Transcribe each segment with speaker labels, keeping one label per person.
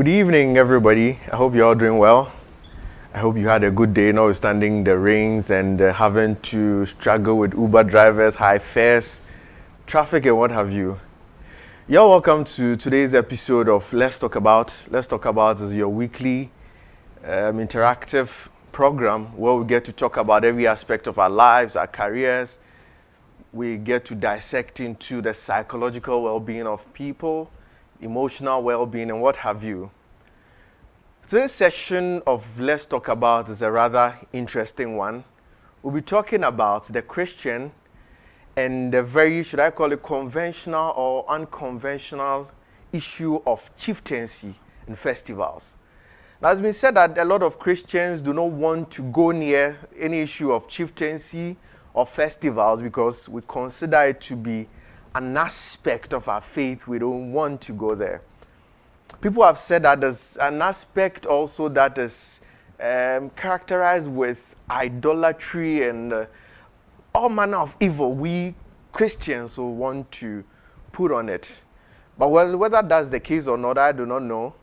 Speaker 1: Good evening, everybody. I hope you're all doing well. I hope you had a good day, notwithstanding the rains and having to struggle with Uber drivers, high fares, traffic, and what have you. You're welcome to today's episode of Let's Talk About. Let's Talk About is your weekly interactive program where we get to talk about every aspect of our lives, our careers. We get to dissect into the psychological well-being of people, emotional well-being, and what have you. Today's session of Let's Talk About is a rather interesting one. We'll be talking about the Christian and the very, should I call it conventional or unconventional issue of chieftaincy in festivals. Now, it's been said that a lot of Christians do not want to go near any issue of chieftaincy or festivals because we consider it to be an aspect of our faith. We don't want to go there. People have said that there's an aspect also that is characterized with idolatry and all manner of evil we Christians will want to put on it. But well, whether that's the case or not, I do not know.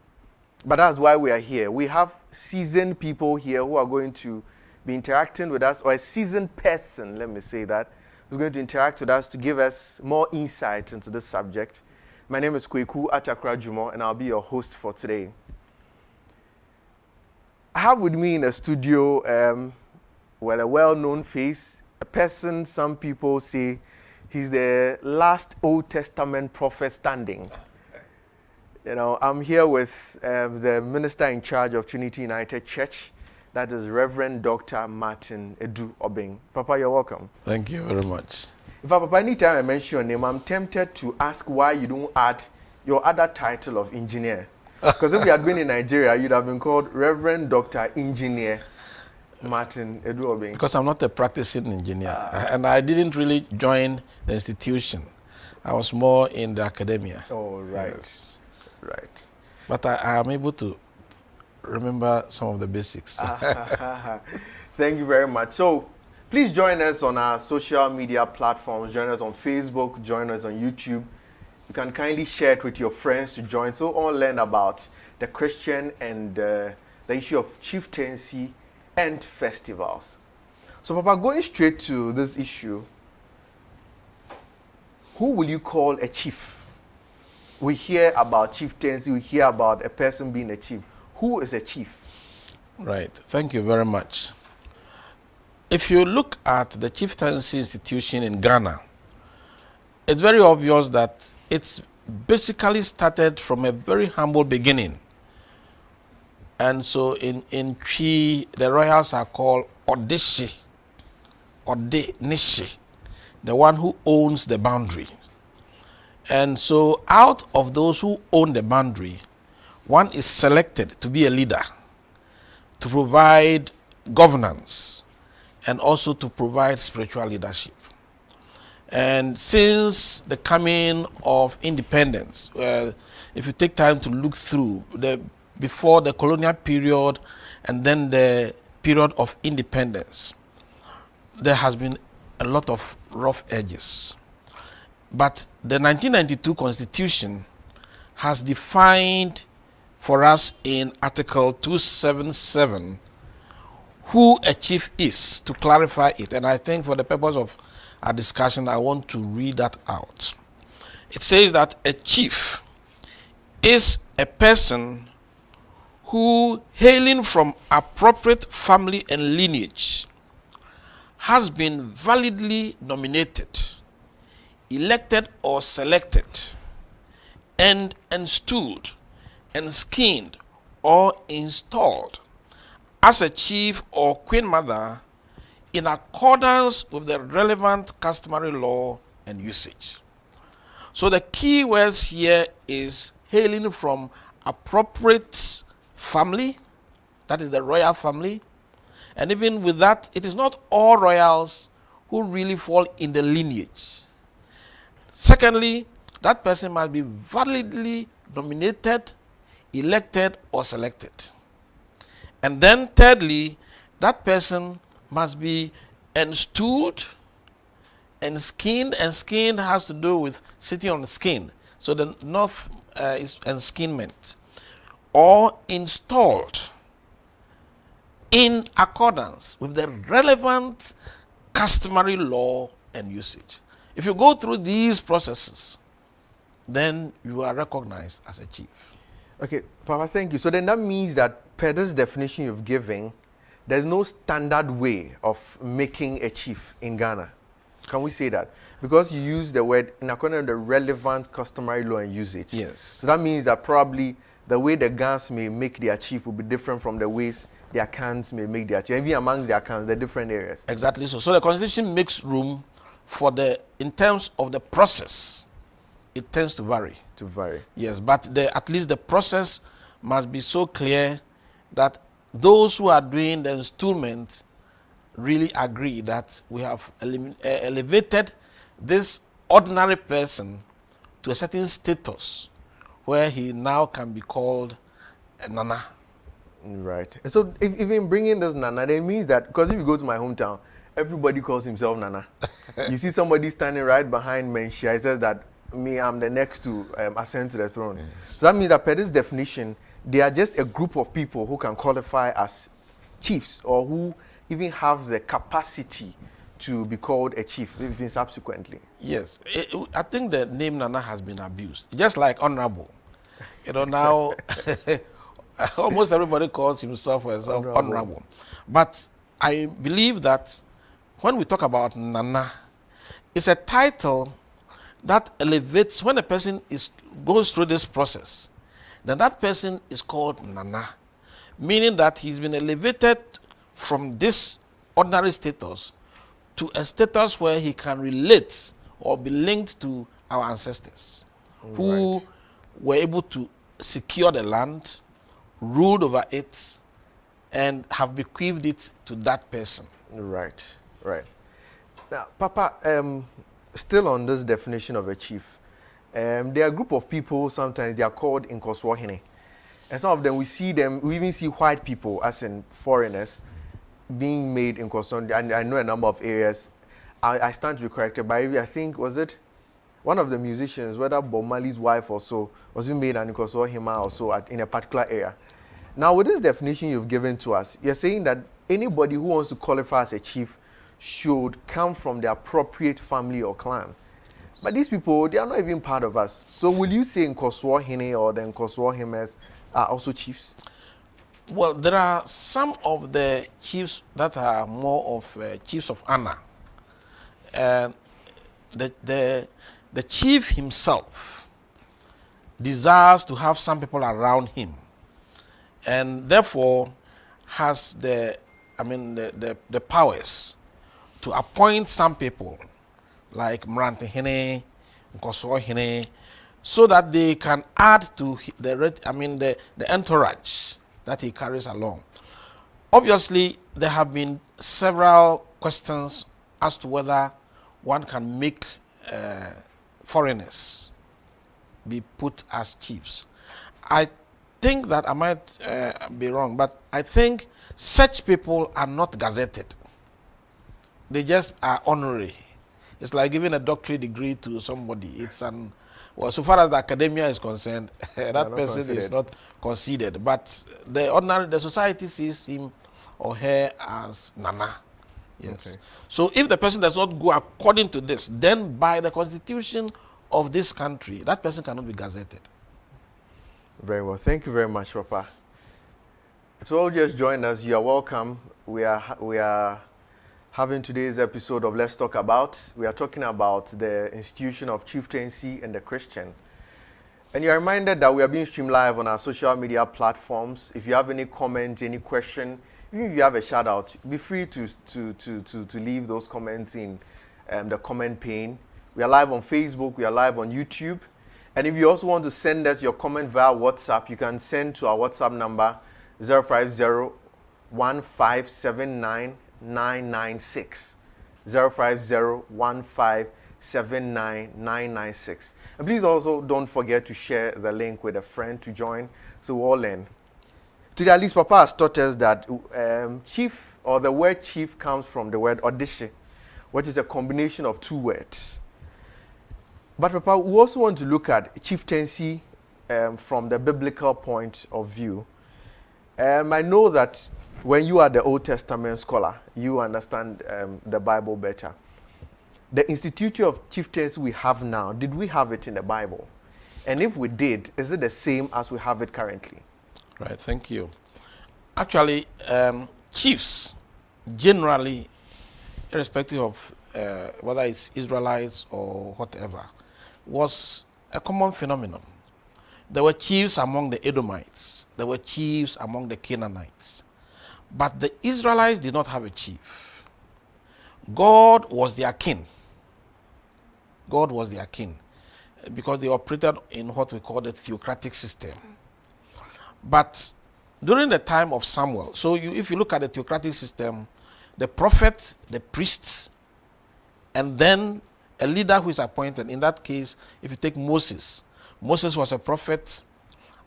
Speaker 1: But that's why we are here. We have seasoned people here who are going to be interacting with us, or a seasoned person, let me say that, who's going to interact with us to give us more insight into this subject. My name is Kweku Atakrajumo, and I'll be your host for today. I have with me in the studio, a well-known face, a person some people say he's the last Old Testament prophet standing. You know, I'm here with the minister in charge of Trinity United Church. That is Reverend Dr. Martin Edu Obeng. Papa, you're welcome.
Speaker 2: Thank you very much.
Speaker 1: In fact, Papa, anytime I mention your name, I'm tempted to ask why you don't add your other title of engineer. Because if you had been in Nigeria, you'd have been called Reverend Dr. Engineer Martin Edu Obeng.
Speaker 2: Because I'm not a practicing engineer. And I didn't really join the institution. I was more in the academia.
Speaker 1: Oh, right.
Speaker 2: Yes.
Speaker 1: Right.
Speaker 2: But I am able to remember some of the basics.
Speaker 1: Thank you very much. So please join us on our social media platforms. Join us on Facebook. Join us on YouTube. You can kindly share it with your friends to join so all learn about the Christian and the issue of chieftaincy and festivals. So Papa, going straight to this issue, who will you call a chief? We hear about chieftaincy, we hear about a person being a chief. Who is a chief?
Speaker 2: Right. Thank you very much. If you look at the chieftaincy institution in Ghana, it's very obvious that it's basically started from a very humble beginning. And so in Twi, the royals are called Ode Nishi, the one who owns the boundary. And so out of those who own the boundary, one is selected to be a leader, to provide governance, and also to provide spiritual leadership. And since the coming of independence, if you take time to look through before the colonial period and then the period of independence, there has been a lot of rough edges. But the 1992 Constitution has defined for us in Article 277 who a chief is, to clarify it. And I think for the purpose of our discussion, I want to read that out. It says that a chief is a person who, hailing from appropriate family and lineage, has been validly nominated, elected or selected, and enstooled, and skinned or installed as a chief or queen mother in accordance with the relevant customary law and usage. So the key words here is hailing from appropriate family, that is the royal family, and even with that, it is not all royals who really fall in the lineage. Secondly, that person must be validly nominated, elected, or selected. And then thirdly, that person must be enstooled and skinned has to do with sitting on the skin. So the north is enskinment. or installed in accordance with the relevant customary law and usage. If you go through these processes, then you are recognized as a chief.
Speaker 1: Okay, Papa, thank you. So then that means that per this definition you've given, there's no standard way of making a chief in Ghana. Can we say that? Because you use the word in accordance with the relevant customary law and usage.
Speaker 2: Yes.
Speaker 1: So that means that probably the way the Ghans may make their chief will be different from the ways the Akans may make their chief. Even amongst the Akans, the different areas.
Speaker 2: Exactly so. So the constitution makes room for in terms of the process, it tends to vary.
Speaker 1: To vary.
Speaker 2: Yes, but at least the process must be so clear that those who are doing the installment really agree that we have elevated this ordinary person to a certain status where he now can be called a Nana.
Speaker 1: Right. And so if even bringing this Nana, then it means that, because if you go to my hometown, everybody calls himself Nana. You see somebody standing right behind Menchia, he says that me, I'm the next to ascend to the throne. Yes. So that means that per this definition, they are just a group of people who can qualify as chiefs, or who even have the capacity to be called a chief, even subsequently.
Speaker 2: Yes. I think the name Nana has been abused, just like honorable. You know, now almost everybody calls himself or herself honorable. But I believe that when we talk about Nana, it's a title that elevates. When a person goes through this process, then that person is called Nana, meaning that he's been elevated from this ordinary status to a status where he can relate or be linked to our ancestors, who were able to secure the land, ruled over it, and have bequeathed it to that person.
Speaker 1: Right, right. Now, Papa, still on this definition of a chief, there are a group of people, sometimes they are called Nkoswahine. And some of them, we even see white people, as in foreigners, being made in Nkoswahine. And I know a number of areas. I stand to be corrected, but I think, was it one of the musicians, whether Bob Marley's wife or so, was being made an Nkoswahine or so in a particular area. Now, with this definition you've given to us, you're saying that anybody who wants to qualify as a chief should come from the appropriate family or clan. But these people, they are not even part of us. So will you say Nkoswahine or the Nkoswahimes are also chiefs?
Speaker 2: Well, there are some of the chiefs that are more of chiefs of honor. The chief himself desires to have some people around him, and therefore has the powers to appoint some people like Mrantehene, Nkoswahine, so that they can add to the entourage that he carries along. Obviously, there have been several questions as to whether one can make foreigners be put as chiefs. I think that I might be wrong, but I think such people are not gazetted. They just are honorary. It's like giving a doctorate degree to somebody. Well, so far as the academia is concerned, that person is not considered. But the society sees him or her as Nana. Yes. Okay. So if the person does not go according to this, then by the constitution of this country, that person cannot be gazetted.
Speaker 1: Very well. Thank you very much, Papa. So all just joined us, you are welcome. We are having today's episode of Let's Talk About. We are talking about the institution of chieftaincy and the Christian. And you are reminded that we are being streamed live on our social media platforms. If you have any comment, any question, even if you have a shout out, be free to leave those comments in the comment pane. We are live on Facebook, we are live on YouTube. And if you also want to send us your comment via WhatsApp, you can send to our WhatsApp number 050-1579-996. 050-1579-996. And please also don't forget to share the link with a friend to join so we all learn. Today, at least Papa has taught us that chief, or the word chief, comes from the word odishe, which is a combination of two words. But Papa, we also want to look at chieftaincy from the biblical point of view, I know that when you are the Old Testament scholar, you understand the Bible better. The institute of chieftains we have now, did we have it in the Bible? And if we did, is it the same as we have it currently?
Speaker 2: Right, thank you. Actually, chiefs, generally, irrespective of whether it's Israelites or whatever, was a common phenomenon. There were chiefs among the Edomites. There were chiefs among the Canaanites. But the Israelites did not have a chief. God was their king. God was their king because they operated in what we call the theocratic system. But during the time of Samuel, so if you look at the theocratic system, the prophet, the priests, and then a leader who is appointed. In that case, if you take Moses, Moses was a prophet,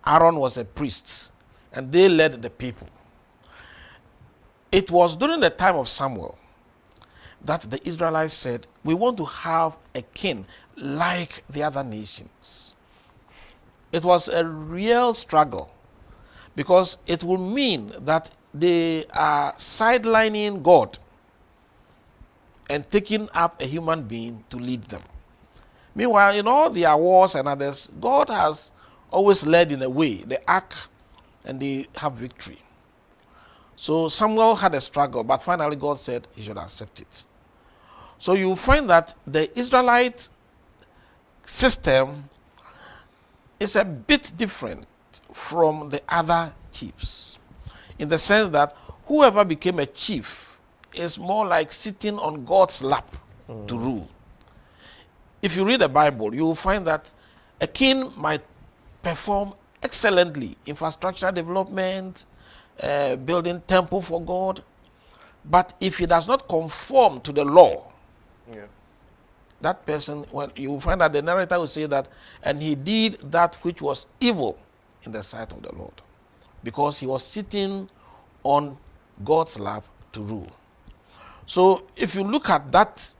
Speaker 2: Aaron was a priest, and they led the people. It was during the time of Samuel that the Israelites said, we want to have a king like the other nations. It was a real struggle because it will mean that they are sidelining God and taking up a human being to lead them. Meanwhile, in all their wars and others, God has always led in a way, the ark, and they have victory. So Samuel had a struggle, but finally God said he should accept it. So you find that the Israelite system is a bit different from the other chiefs, in the sense that whoever became a chief is more like sitting on God's lap to rule. If you read the Bible, you will find that a king might perform excellently, infrastructure development, building temple for God, but if he does not conform to the law, that person, well, you will find that the narrator will say that, and he did that which was evil in the sight of the Lord, because he was sitting on God's lap to rule. So if you look at that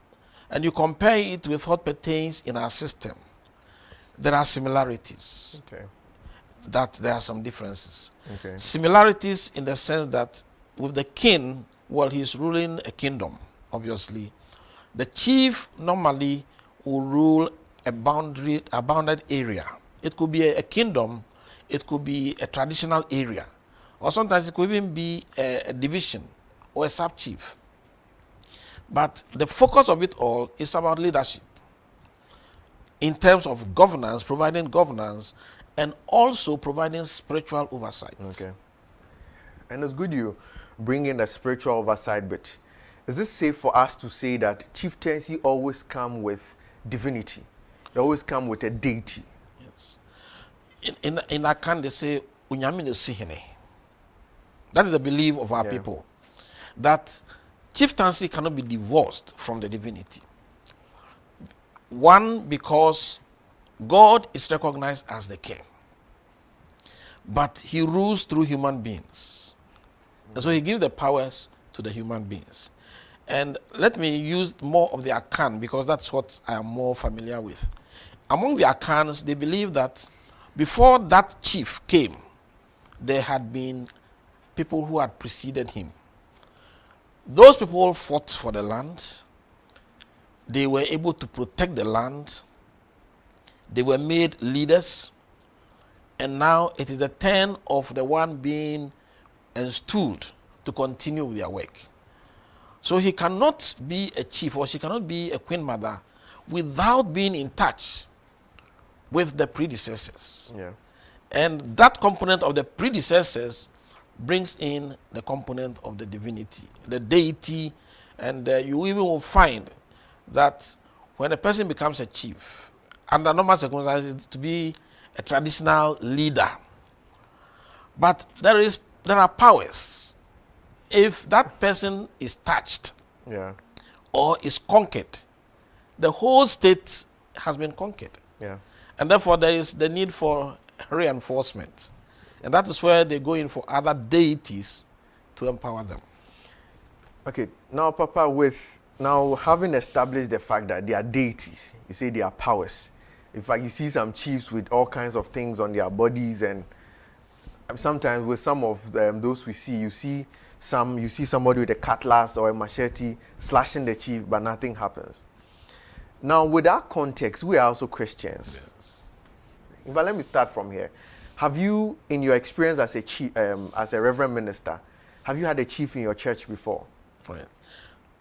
Speaker 2: and you compare it with what pertains in our system, there are similarities.
Speaker 1: Okay.
Speaker 2: That there are some differences.
Speaker 1: Okay.
Speaker 2: Similarities in the sense that with the king, well, he's ruling a kingdom, obviously. The chief normally will rule a bounded area. It could be a kingdom, it could be a traditional area, or sometimes it could even be a division or a sub-chief. But the focus of it all is about leadership in terms of governance, providing governance, and also providing spiritual oversight.
Speaker 1: Okay. And it's good you bring in the spiritual oversight, but is it safe for us to say that chieftaincy always come with divinity? They always come with a deity?
Speaker 2: Yes. In Akan, they say, Unyami ne sihine. That is the belief of our people, that chieftaincy cannot be divorced from the divinity. One, because God is recognized as the king, but he rules through human beings. And so he gives the powers to the human beings. And let me use more of the Akan, because that's what I am more familiar with. Among the Akans, they believe that before that chief came, there had been people who had preceded him. Those people fought for the land. They were able to protect the land. They were made leaders. And now it is the turn of the one being installed to continue with their work. So he cannot be a chief, or she cannot be a queen mother without being in touch with the predecessors.
Speaker 1: Yeah.
Speaker 2: And that component of the predecessors brings in the component of the divinity, the deity, and you even will find that when a person becomes a chief, under normal circumstances, to be a traditional leader. But there are powers. If that person is touched or is conquered, the whole state has been conquered.
Speaker 1: Yeah.
Speaker 2: And therefore there is the need for reinforcement. And that is where they go in for other deities to empower them.
Speaker 1: Okay, now Papa, with now having established the fact that they are deities, you say they are powers, In fact, you see some chiefs with all kinds of things on their bodies, and sometimes with some of those we see, you see somebody with a cutlass or a machete slashing the chief, but nothing happens. Now, with that context, we are also Christians.
Speaker 2: Yes.
Speaker 1: But let me start from here. Have you, in your experience as a chief, as a reverend minister, have you had a chief in your church before?
Speaker 2: Right.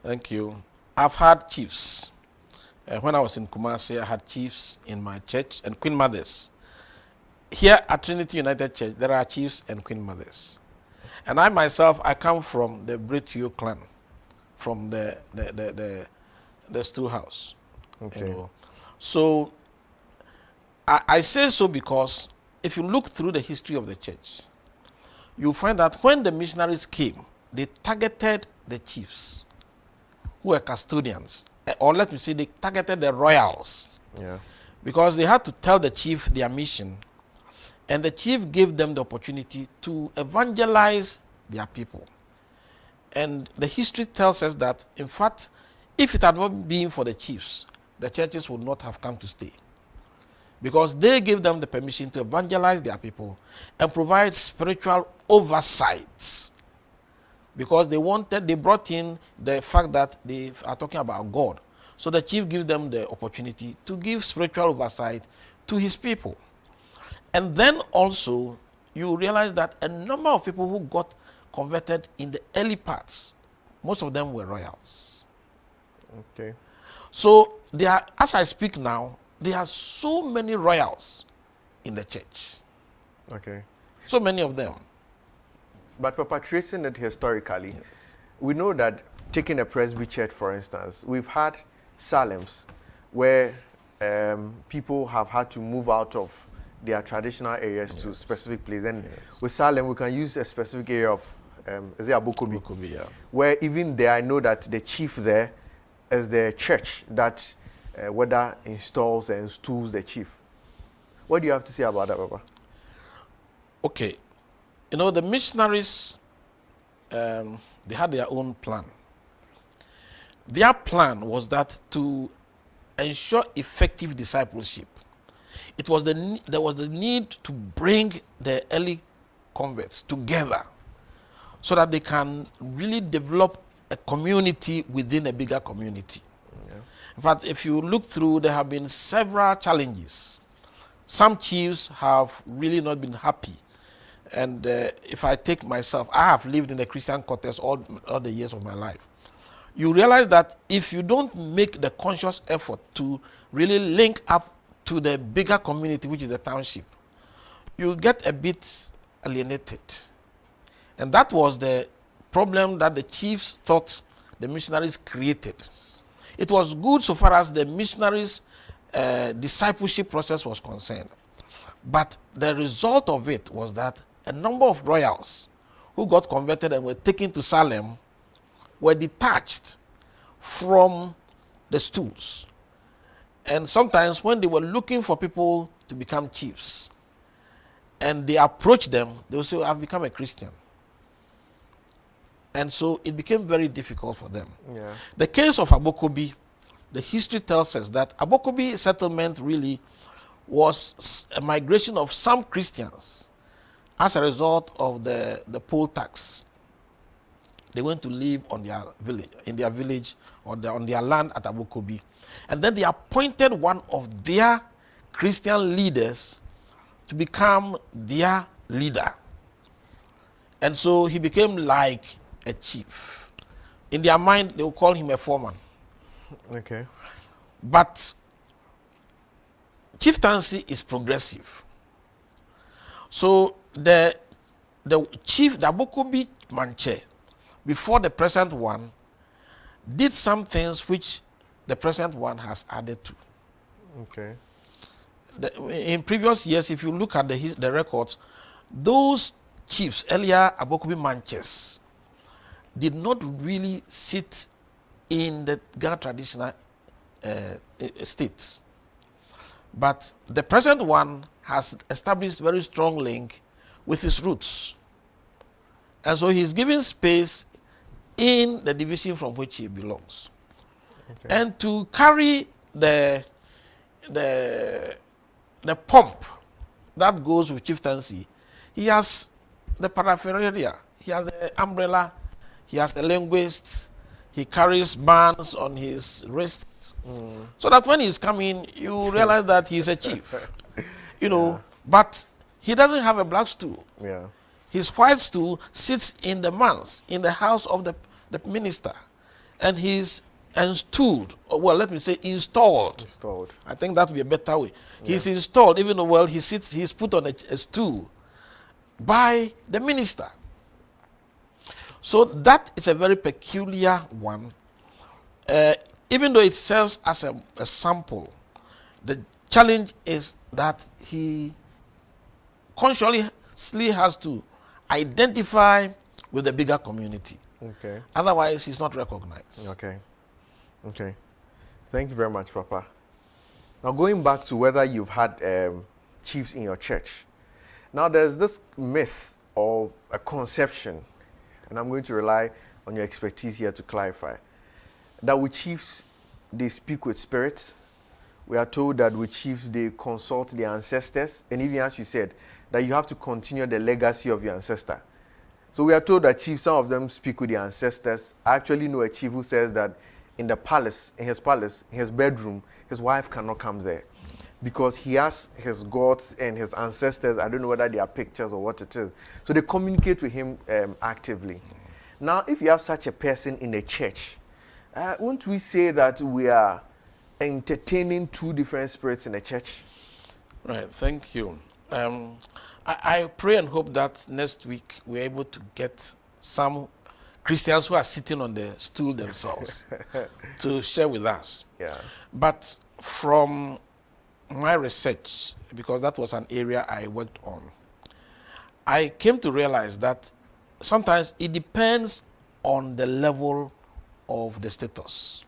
Speaker 2: Thank you. I've had chiefs. When I was in Kumasi, I had chiefs in my church and queen mothers. Here at Trinity United Church, there are chiefs and queen mothers. And I myself, I come from the Bretio clan, from the stool house.
Speaker 1: Okay.
Speaker 2: You know. So I say so because if you look through the history of the church, you'll find that when the missionaries came, they targeted the chiefs who were custodians, or let me say they targeted the royals.
Speaker 1: Yeah.
Speaker 2: Because they had to tell the chief their mission, and the chief gave them the opportunity to evangelize their people. And the history tells us that, in fact, if it had not been for the chiefs, the churches would not have come to stay. Because they gave them the permission to evangelize their people and provide spiritual oversights. Because they brought in the fact that they are talking about God. So the chief gives them the opportunity to give spiritual oversight to his people. And then also, you realize that a number of people who got converted in the early parts, most of them were royals.
Speaker 1: Okay.
Speaker 2: So there are, as I speak now, there are so many royals in the church.
Speaker 1: Okay.
Speaker 2: So many of them.
Speaker 1: But Papa, tracing it historically,
Speaker 2: Yes.
Speaker 1: we know that, taking a Presby church, for instance, we've had Salems where people have had to move out of their traditional areas to specific places. And with Salem, we can use a specific area of, is it Abokobi?
Speaker 2: Abokobi, yeah.
Speaker 1: Where even there, I know that the chief there is the church that whether installs and installs the chief. What do you have to say about that, Papa?
Speaker 2: Okay. You know, the missionaries, they had their own plan. Their plan was that to ensure effective discipleship, there was the need to bring the early converts together so that they can really develop a community within a bigger community.
Speaker 1: Yeah.
Speaker 2: In fact, if you look through, there have been several challenges. Some chiefs have really not been happy. And if I take myself, I have lived in the Christian context all the years of my life. You realize that if you don't make the conscious effort to really link up to the bigger community, which is the township, you get a bit alienated. And that was the problem that the chiefs thought the missionaries created. It was good so far as the missionaries' discipleship process was concerned. But the result of it was that a number of royals who got converted and were taken to Salem were detached from the stools. And sometimes when they were looking for people to become chiefs and they approached them, they would say, I've become a Christian. And so it became very difficult for them.
Speaker 1: Yeah.
Speaker 2: The case of Abokobi, the history tells us that Abokobi settlement really was a migration of some Christians as a result of the poll tax. They went to live on their village, in their village or on their land at Abokobi. And then they appointed one of their Christian leaders to become their leader. And so he became like a chief. In their mind, they will call him a foreman.
Speaker 1: Okay.
Speaker 2: But chieftaincy is progressive. So the chief, the Abokobi Manche, before the present one, did some things which the present one has added to.
Speaker 1: Okay.
Speaker 2: In previous years, if you look at the records, those chiefs, earlier Abokobi Manches, did not really sit in the Ghana traditional states. But the present one has established very strong link with his roots. And so he's given space in the division from which he belongs.
Speaker 1: Okay.
Speaker 2: And to carry the the pomp that goes with chieftaincy, he has the paraphernalia, he has the umbrella, he has the linguist, he carries bands on his wrists, so that when he's coming, you realize that he's a chief, but he doesn't have a black stool.
Speaker 1: Yeah.
Speaker 2: His white stool sits in the manse, in the house of the minister, and he's installed, well, let me say installed.
Speaker 1: Installed.
Speaker 2: I think that would be a better way. He's installed, even though, well, he's put on a stool by the minister. So that is a very peculiar one. Even though it serves as a sample, the challenge is that he consciously has to identify with the bigger community.
Speaker 1: Okay.
Speaker 2: Otherwise, he's not recognized.
Speaker 1: Okay. Okay. Thank you very much, Papa. Now, going back to whether you've had chiefs in your church. Now, there's this myth or a conception, and I'm going to rely on your expertise here to clarify, that with chiefs, they speak with spirits. We are told that with chiefs, they consult their ancestors. And even as you said, that you have to continue the legacy of your ancestor. So we are told that chiefs, some of them speak with their ancestors. I actually know a chief who says that in his bedroom, his wife cannot come there because he has his gods and his ancestors. I don't know whether they are pictures or what it is. So they communicate with him actively. Now, if you have such a person in a church, won't we say that we are entertaining two different spirits in a church?
Speaker 2: Right, thank you. I pray and hope that next week we're able to get some Christians who are sitting on the stool themselves to share with us.
Speaker 1: Yeah.
Speaker 2: But from my research, because that was an area I worked on, I came to realize that sometimes it depends on the level of the status.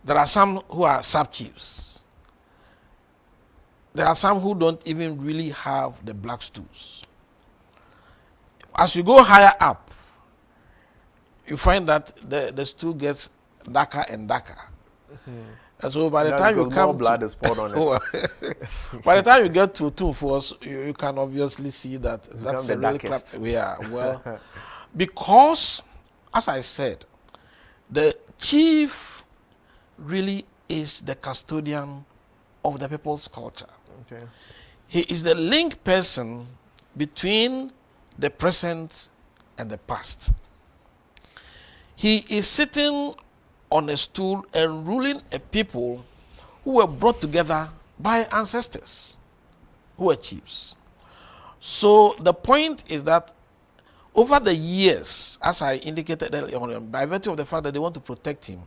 Speaker 2: There are some who are sub-chiefs. There are some who don't even really have the black stools. As you go higher up, you find that the stool gets darker and darker. And so by the time you come
Speaker 1: more blood is poured on it.
Speaker 2: by the time you get to 2 force, you can obviously see that that's a really
Speaker 1: darkest.
Speaker 2: Well, because, as I said, the chief really is the custodian of the people's culture.
Speaker 1: Okay.
Speaker 2: He is the link person between the present and the past. He is sitting on a stool and ruling a people who were brought together by ancestors who were chiefs. So the point is that over the years, as I indicated earlier on, by virtue of the fact that they want to protect him,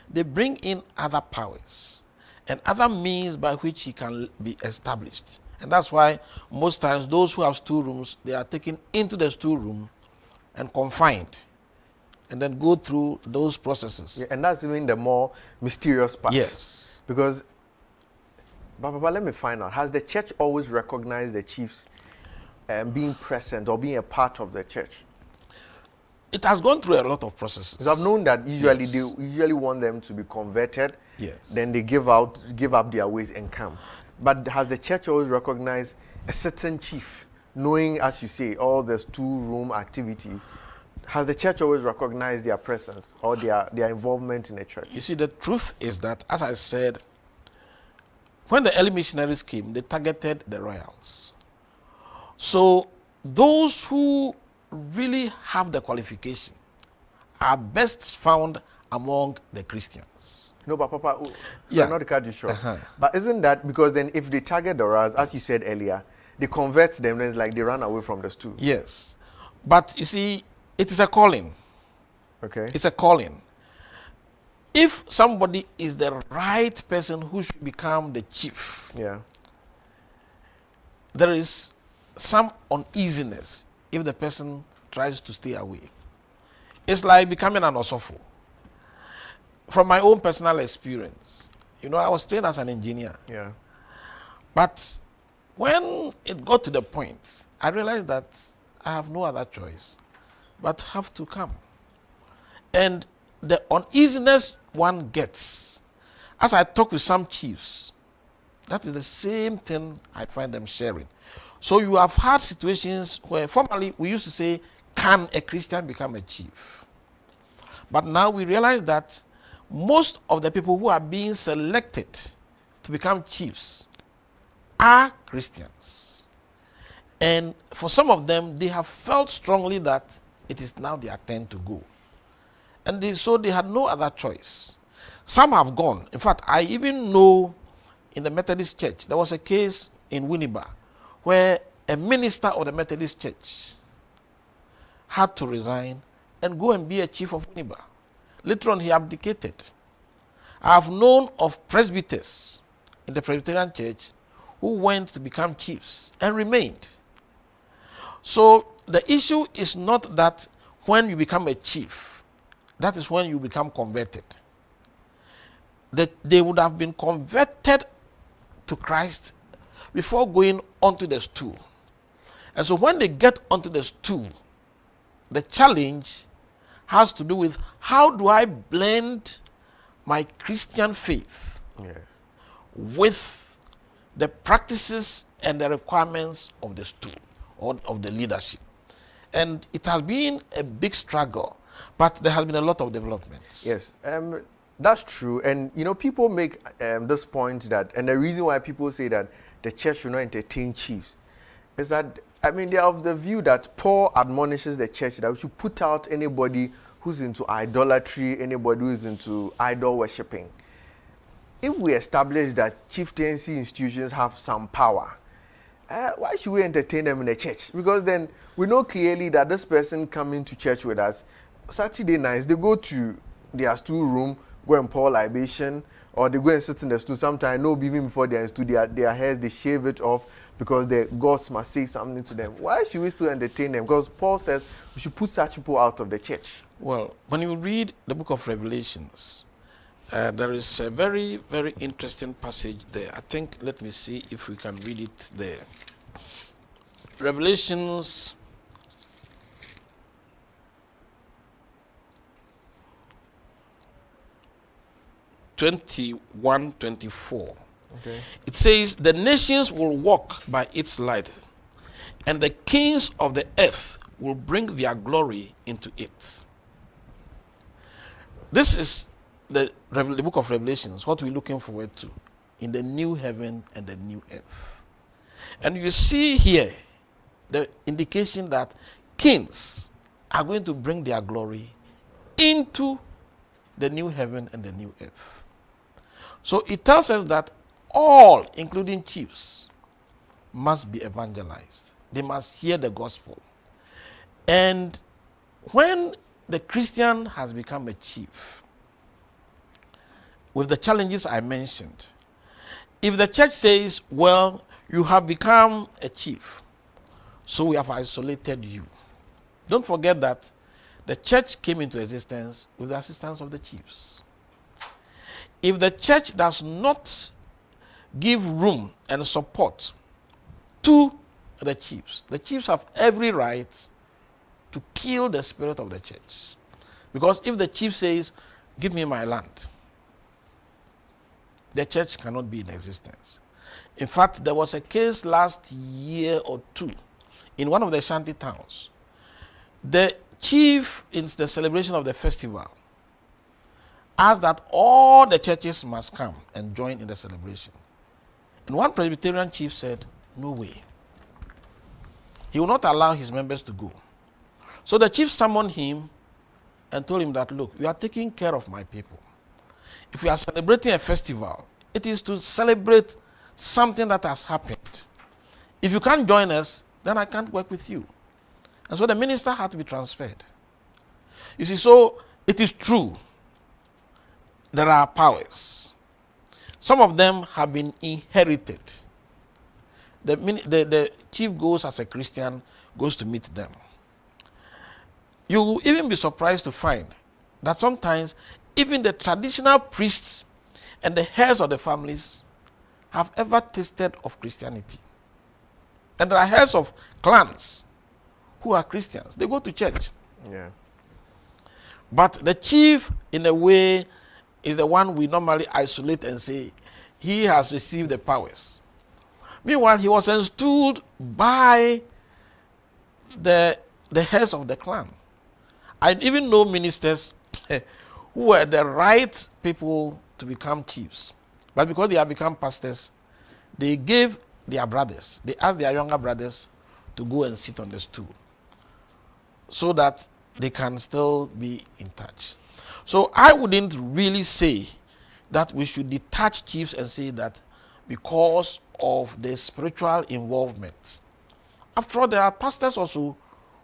Speaker 2: they bring in other powers and other means by which he can be established. And that's why most times those who have storerooms, they are taken into the storeroom and confined and then go through those processes.
Speaker 1: Yeah, and that's even the more mysterious part.
Speaker 2: Yes.
Speaker 1: Because, but let me find out, has the church always recognized the chiefs being present or being a part of the church?
Speaker 2: It has gone through a lot of processes.
Speaker 1: Because I've known that usually
Speaker 2: Yes.
Speaker 1: they usually want them to be converted.
Speaker 2: Yes.
Speaker 1: Then they give up their ways and come. But has the church always recognized a certain chief, knowing, as you say, all the storeroom activities? Has the church always recognized their presence or their involvement in the church?
Speaker 2: You see, the truth is that, as I said, when the early missionaries came, they targeted the royals. So those who really have the qualification are best found among the Christians.
Speaker 1: No, but Papa,
Speaker 2: Yeah.
Speaker 1: not to cut you short. But isn't that because then if they target the royals, as you said earlier, they convert them, then it's like they run away from the stool.
Speaker 2: Yes. But you see, it is a calling.
Speaker 1: Okay.
Speaker 2: It's a calling. If somebody is the right person who should become the chief,
Speaker 1: Yeah.
Speaker 2: there is some uneasiness if the person tries to stay away. It's like becoming an osofo. From my own personal experience, I was trained as an engineer.
Speaker 1: Yeah.
Speaker 2: But when it got to the point, I realized that I have no other choice but have to come. And the uneasiness one gets, as I talk with some chiefs, That is the same thing I find them sharing. So you have had situations where formerly we used to say, can a Christian become a chief? But now we realize that most of the people who are being selected to become chiefs are Christians. And for some of them, they have felt strongly that it is now their turn to go. And so they had no other choice. Some have gone. In fact, I even know in the Methodist Church, there was a case in Winneba where a minister of the Methodist Church had to resign and go and be a chief of Winneba. Later on, he abdicated. I have known of presbyters in the Presbyterian Church who went to become chiefs and remained. So the issue is not that when you become a chief, that is when you become converted. That they would have been converted to Christ before going onto the stool. And so when they get onto the stool, the challenge has to do with how do I blend my Christian faith with the practices and the requirements of the stool or of the leadership. And it has been a big struggle, but there has been a lot of developments.
Speaker 1: Yes, that's true. And, you know, people make this point that, and the reason why people say that the church should not entertain chiefs is that, I mean, they are of the view that Paul admonishes the church that we should put out anybody who's into idolatry, anybody who's into idol worshipping. If we establish that chieftaincy institutions have some power, why should we entertain them in the church? Because then we know clearly that this person coming to church with us, Saturday nights, they go to their stool room, go and pour libation, or they go and sit in the stool. Sometimes, no, even before they're in stool, their hairs, they shave it off because the gods must say something to them. Why should we still entertain them? Because Paul says we should put such people out of the church.
Speaker 2: Well, when you read the book of Revelations, there is a very, very interesting passage there. I think, let me see if we can read it there. Revelations (21, 24).
Speaker 1: Okay.
Speaker 2: It says, the nations will walk by its light, and the kings of the earth will bring their glory into it. This is the book of Revelations, what we're looking forward to in the new heaven and the new earth. And you see here the indication that kings are going to bring their glory into the new heaven and the new earth. So it tells us that all, including chiefs, must be evangelized. They must hear the gospel. And when the Christian has become a chief, with the challenges I mentioned, if the church says, well, you have become a chief, so we have isolated you. Don't forget that the church came into existence with the assistance of the chiefs. If the church does not give room and support to the chiefs have every right to kill the spirit of the church. Because if the chief says, give me my land, the church cannot be in existence. In fact, there was a case last year or two in one of the shanty towns. The chief, in the celebration of the festival, asked that all the churches must come and join in the celebration. And one Presbyterian chief said, no way. He will not allow his members to go. So the chief summoned him and told him that, look, you are taking care of my people. If we are celebrating a festival, it is to celebrate something that has happened. If you can't join us, then I can't work with you. And so the minister had to be transferred. You see, so it is true. There are powers. Some of them have been inherited. The chief goes as a Christian, goes to meet them. You will even be surprised to find that sometimes even the traditional priests and the heads of the families have ever tasted of Christianity. And there are heads of clans who are Christians. They go to church.
Speaker 1: Yeah.
Speaker 2: But the chief, in a way, is the one we normally isolate and say, he has received the powers. Meanwhile, he was installed by the heads of the clan. I even know ministers who were the right people to become chiefs. But because they have become pastors, they gave their brothers, they asked their younger brothers to go and sit on the stool so that they can still be in touch. So I wouldn't really say that we should detach chiefs and say that because of the spiritual involvement. After all, there are pastors also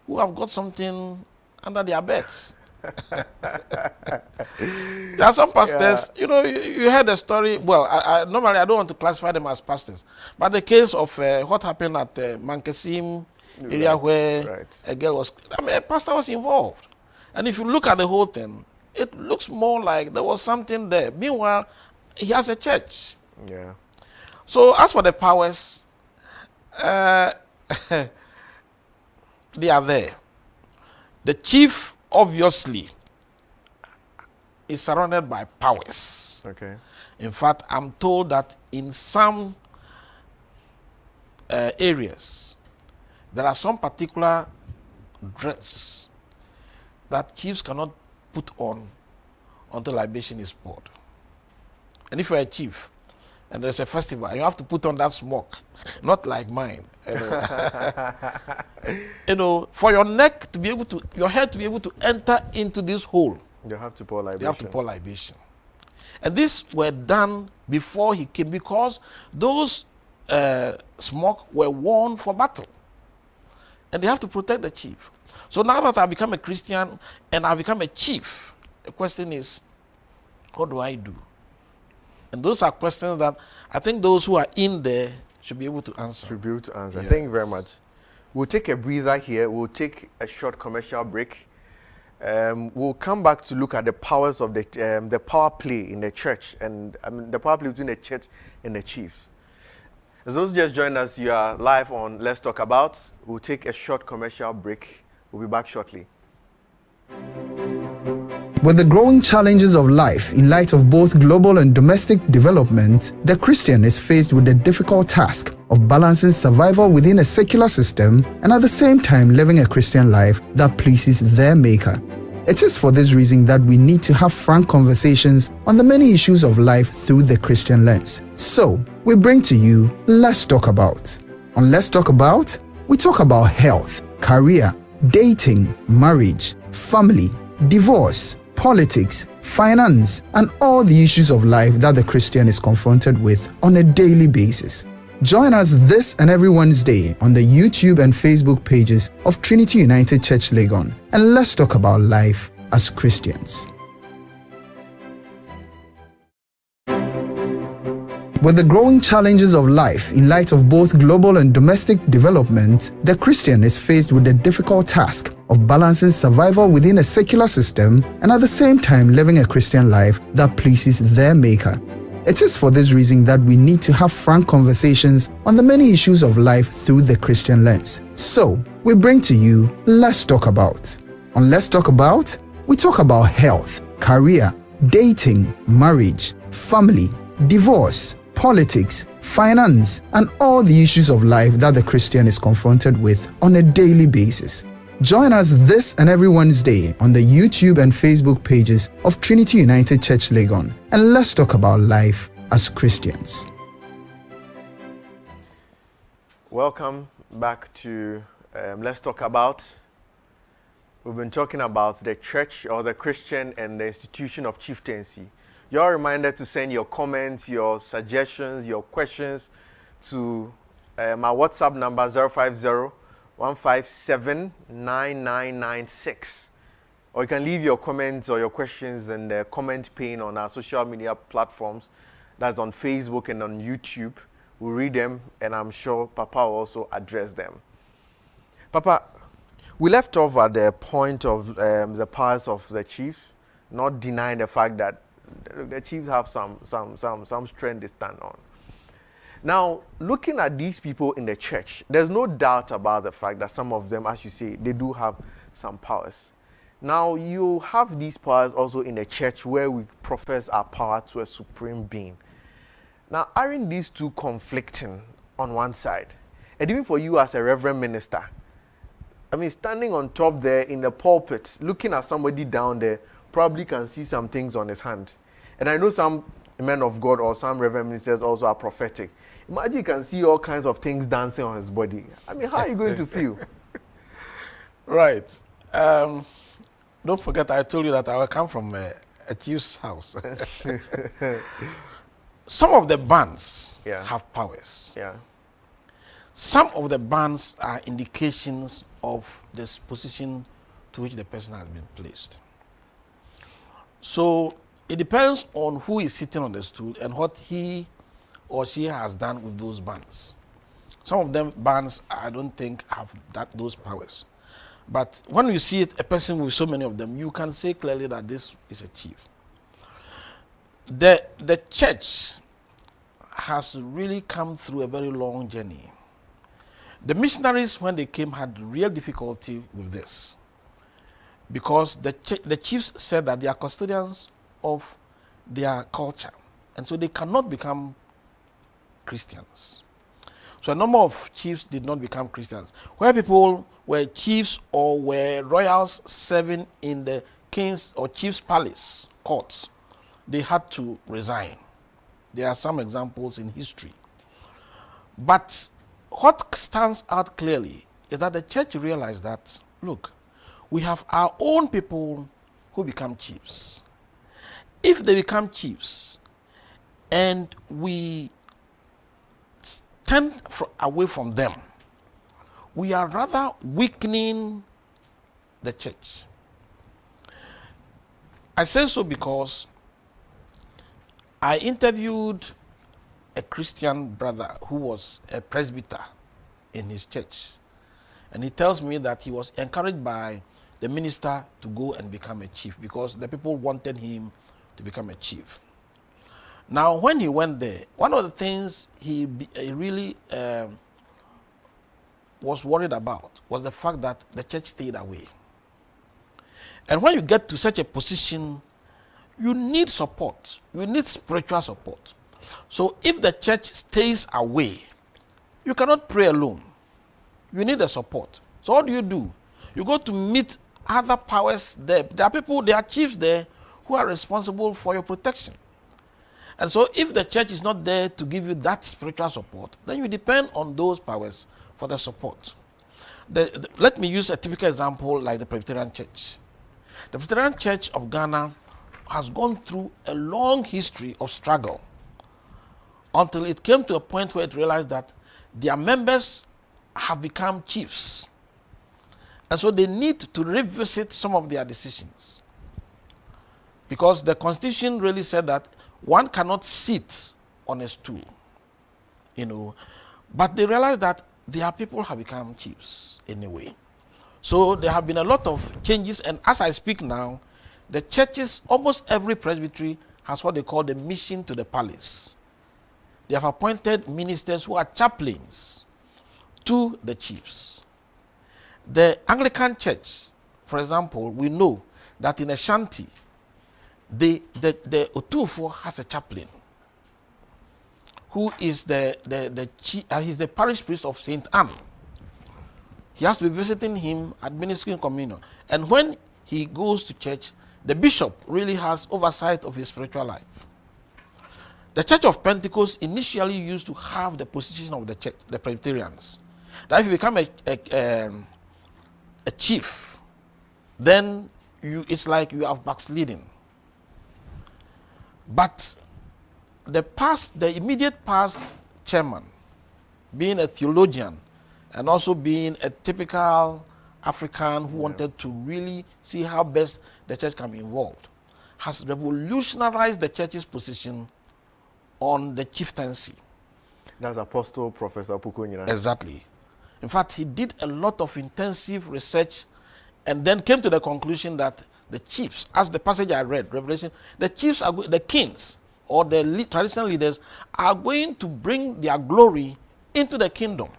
Speaker 2: who have got something under their beds. There are some pastors, you know, you heard the story. Well, normally I don't want to classify them as pastors, but the case of what happened at Mankasim area where a girl was, I mean, a pastor was involved. And if you look at the whole thing, it looks more like there was something there. Meanwhile, he has a church.
Speaker 1: Yeah.
Speaker 2: So as for the powers, they are there. The chief, obviously, is surrounded by powers.
Speaker 1: Okay.
Speaker 2: In fact, I'm told that in some areas, there are some particular dress that chiefs cannot put on until libation is poured. And if you're a chief and there's a festival, you have to put on that smock, not like mine. You know, for your neck to be able to, your head to be able to enter into this hole,
Speaker 1: you have to pour libation.
Speaker 2: you have to pour libation. And these were done before he came because those smock were worn for battle. And they have to protect the chief. So now that I've become a Christian and I've become a chief, the question is, what do I do? And those are questions that I think those who are in there should be able to answer.
Speaker 1: Should be able to answer.
Speaker 2: Yes.
Speaker 1: Thank you very much. We'll take a breather here. We'll take a short commercial break. We'll come back to look at the powers of the power play in the church and the power play between the church and the chief. As those who just joined us, you are live on Let's Talk About. We'll take a short commercial break. We'll be back shortly.
Speaker 3: With the growing challenges of life in light of both global and domestic development, the Christian is faced with the difficult task of balancing survival within a secular system and at the same time living a Christian life that pleases their Maker. It is for this reason that we need to have frank conversations on the many issues of life through the Christian lens. So, we bring to you Let's Talk About. On Let's Talk About, we talk about health, career, dating, marriage, family, divorce, politics, finance, and all the issues of life that the Christian is confronted with on a daily basis. Join us this and every Wednesday on the YouTube and Facebook pages of Trinity United Church Legon, and let's talk about life as Christians. With the growing challenges of life in light of both global and domestic development, the Christian is faced with the difficult task of balancing survival within a secular system and at the same time living a Christian life that pleases their Maker. It is for this reason that we need to have frank conversations on the many issues of life through the Christian lens. So, we bring to you Let's Talk About. On Let's Talk About, we talk about health, career, dating, marriage, family, divorce, politics, finance, and all the issues of life that the Christian is confronted with on a daily basis. Join us this and every Wednesday on the YouTube and Facebook pages of Trinity United Church Legon, and let's talk about life as Christians.
Speaker 1: Welcome back to Let's Talk About. We've been talking about the church or the Christian and the institution of chieftaincy. You're reminded to send your comments, your suggestions, your questions to my WhatsApp number 050-157-9996. Or you can leave your comments or your questions in the comment pane on our social media platforms. That's on Facebook and on YouTube. We'll read them, and I'm sure Papa will also address them. Papa, we left off at the point of the powers of the chief, not denying the fact that the chiefs have some strength they stand on. Now, looking at these people in the church, there's no doubt about the fact that some of them, as you say, they do have some powers. Now, you have these powers also in the church where we profess our power to a supreme being. Now, aren't these two conflicting on one side? And even for you as a reverend minister, I mean, standing on top there in the pulpit, looking at somebody down there, probably can see some things on his hand. And I know some men of God or some reverend ministers also are prophetic. Imagine you can see all kinds of things dancing on his body. I mean, how are you going to feel?
Speaker 2: Right. Don't forget, I told you that I come from a chief's house. Some of the bands have powers.
Speaker 1: Yeah.
Speaker 2: Some of the bands are indications of the position to which the person has been placed. So it depends on who is sitting on the stool and what he or she has done with those bands. Some of them bands I don't think have those powers. But when you see it, a person with so many of them, you can say clearly that this is a chief. The church has really come through a very long journey. The missionaries, when they came, had real difficulty with this, because the chiefs said that they are custodians of their culture, and so they cannot become Christians. So a number of chiefs did not become Christians. Where people were chiefs or were royals serving in the king's or chief's palace courts, they had to resign. There are some examples in history. But what stands out clearly is that the church realized that, look, we have our own people who become chiefs. If they become chiefs and we turn away from them, we are rather weakening the church. I say so because I interviewed a Christian brother who was a presbyter in his church. And he tells me that he was encouraged by the minister to go and become a chief because the people wanted him to become a chief. Now, when he went there, one of the things he really was worried about was the fact that the church stayed away. And when you get to such a position, you need support. You need spiritual support. So if the church stays away, you cannot pray alone. You need the support. So what do? You go to meet other powers there. There are people, there are chiefs there who are responsible for your protection. And so if the church is not there to give you that spiritual support, then you depend on those powers for the support. Let me use a typical example like the Presbyterian Church. The Presbyterian Church of Ghana has gone through a long history of struggle until it came to a point where it realized that their members have become chiefs. And so they need to revisit some of their decisions. Because the Constitution really said that one cannot sit on a stool, But they realized that their people have become chiefs anyway. So there have been a lot of changes, and as I speak now, the churches, almost every presbytery has what they call the mission to the palace. They have appointed ministers who are chaplains to the chiefs. The Anglican Church, for example, we know that in Ashanti, the Otufo has a chaplain who is he's the parish priest of St. Anne. He has to be visiting him, administering communion. And when he goes to church, the bishop really has oversight of his spiritual life. The Church of Pentecost initially used to have the position of the church, the Presbyterians. That if you become a chief, then it's like you have backsliding. But the immediate past chairman, being a theologian and also being a typical African who wanted to really see how best the church can be involved, has revolutionized the church's position on the chieftaincy.
Speaker 1: That's Apostle Professor Pukunyina.
Speaker 2: Exactly. In fact, he did a lot of intensive research and then came to the conclusion that the chiefs, as the passage I read, Revelation, the chiefs, the kings or the traditional leaders are going to bring their glory into the kingdom.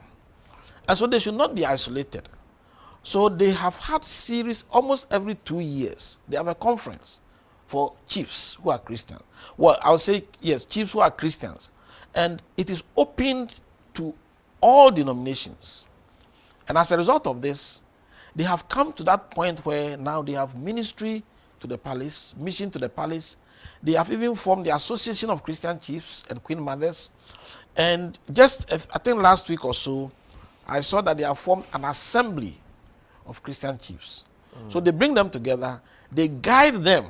Speaker 2: And so they should not be isolated. So they have had series almost every 2 years. They have a conference for chiefs who are Christians. Well, I would say, yes, chiefs who are Christians. And it is opened to all denominations. And as a result of this, they have come to that point where now they have ministry to the palace, mission to the palace. They have even formed the Association of Christian Chiefs and Queen Mothers. And just, I think last week or so, I saw that they have formed an assembly of Christian chiefs. So they bring them together, they guide them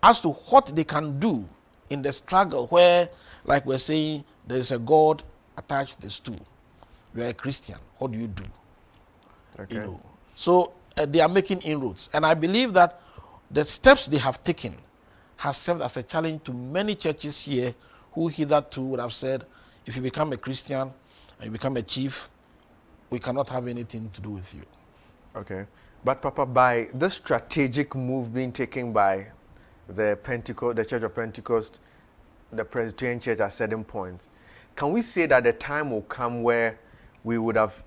Speaker 2: as to what they can do in the struggle where, like we're saying, there is a God attached to the stool. You are a Christian. What do you do?
Speaker 1: Okay.
Speaker 2: You know. So they are making inroads. And I believe that the steps they have taken has served as a challenge to many churches here who hitherto would have said, if you become a Christian and you become a chief, we cannot have anything to do with you.
Speaker 1: Okay. But Papa, by this strategic move being taken by the Church of Pentecost, the Presbyterian Church at certain points, can we say that the time will come where we would have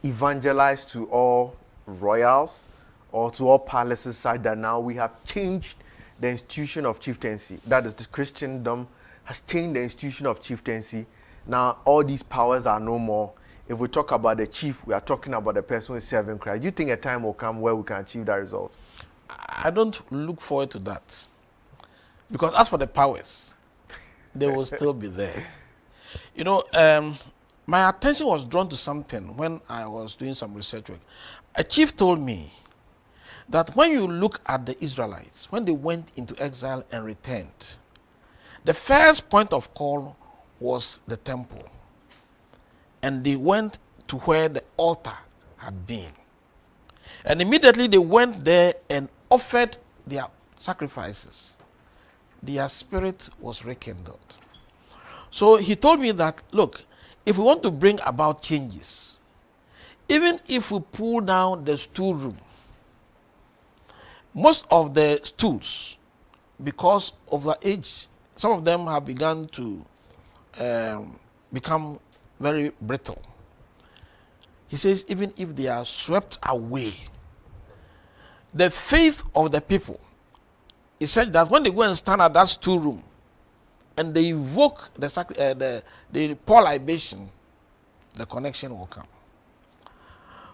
Speaker 1: evangelized to all royals or to all palaces such that now we have changed the institution of chieftaincy? That is, the Christendom has changed the institution of chieftaincy. Now all these powers are no more. If we talk about the chief, we are talking about the person who is serving Christ. Do you think a time will come where we can achieve that result?
Speaker 2: I don't look forward to that. Because as for the powers, they will still be there. You know, my attention was drawn to something when I was doing some research work. A chief told me that when you look at the Israelites, when they went into exile and returned, the first point of call was the temple. And they went to where the altar had been. And immediately they went there and offered their sacrifices. Their spirit was rekindled. So he told me that, look, if we want to bring about changes, even if we pull down the stoolroom, most of the stools, because of the age, some of them have begun to become very brittle. He says, even if they are swept away, the faith of the people is such that when they go and stand at that stoolroom and they evoke the pour libation, the connection will come.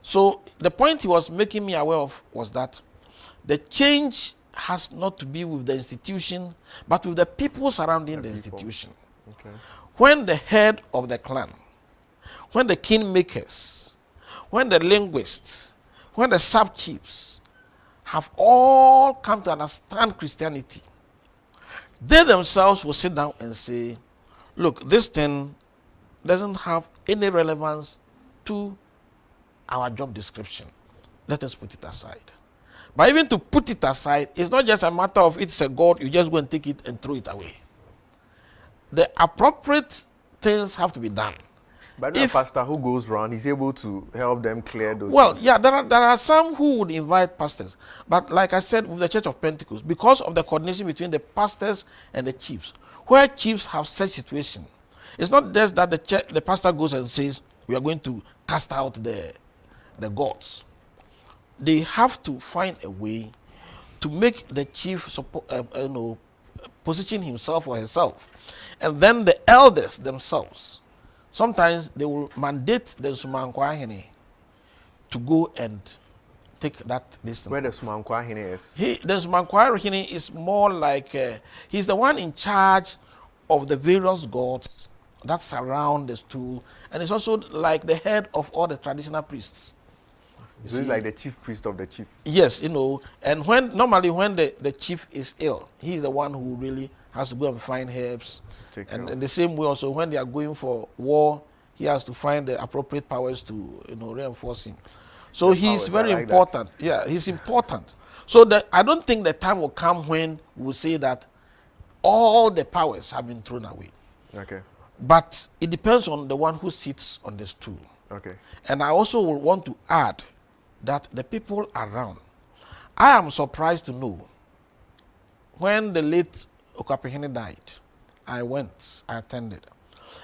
Speaker 2: So the point he was making me aware of was that the change has not to be with the institution, but with the people surrounding the institution.
Speaker 1: Okay.
Speaker 2: When the head of the clan, when the kingmakers, when the linguists, when the sub-chiefs have all come to understand Christianity, they themselves will sit down and say, look, this thing doesn't have any relevance to our job description. Let us put it aside. But even to put it aside, it's not just a matter of it's a God, you just go and take it and throw it away. The appropriate things have to be done.
Speaker 1: But a pastor who goes around, he's able to help them clear those things.
Speaker 2: Yeah, there are some who would invite pastors. But like I said, with the Church of Pentecost, because of the coordination between the pastors and the chiefs, where chiefs have such situation, it's not just that the pastor goes and says, we are going to cast out the gods. They have to find a way to make the chief position himself or herself. And then the elders themselves, sometimes they will mandate the Sumankwahine to go and take that distance.
Speaker 1: Where the Sumankwahine is?
Speaker 2: The Sumankwahine is more like, he's the one in charge of the various gods that surround the stool. And it's also like the head of all the traditional priests.
Speaker 1: So he's like the chief priest of the chief.
Speaker 2: Yes, and normally when the chief is ill, he's the one who really has to go and find herbs. And in the same way also, when they are going for war, he has to find the appropriate powers to reinforce him. So he's very important. Yeah, he's important. So I don't think the time will come when we will say that all the powers have been thrown away.
Speaker 1: Okay.
Speaker 2: But it depends on the one who sits on the stool.
Speaker 1: Okay.
Speaker 2: And I also will want to add that the people around, I am surprised to know when the late Okapehene died, I attended.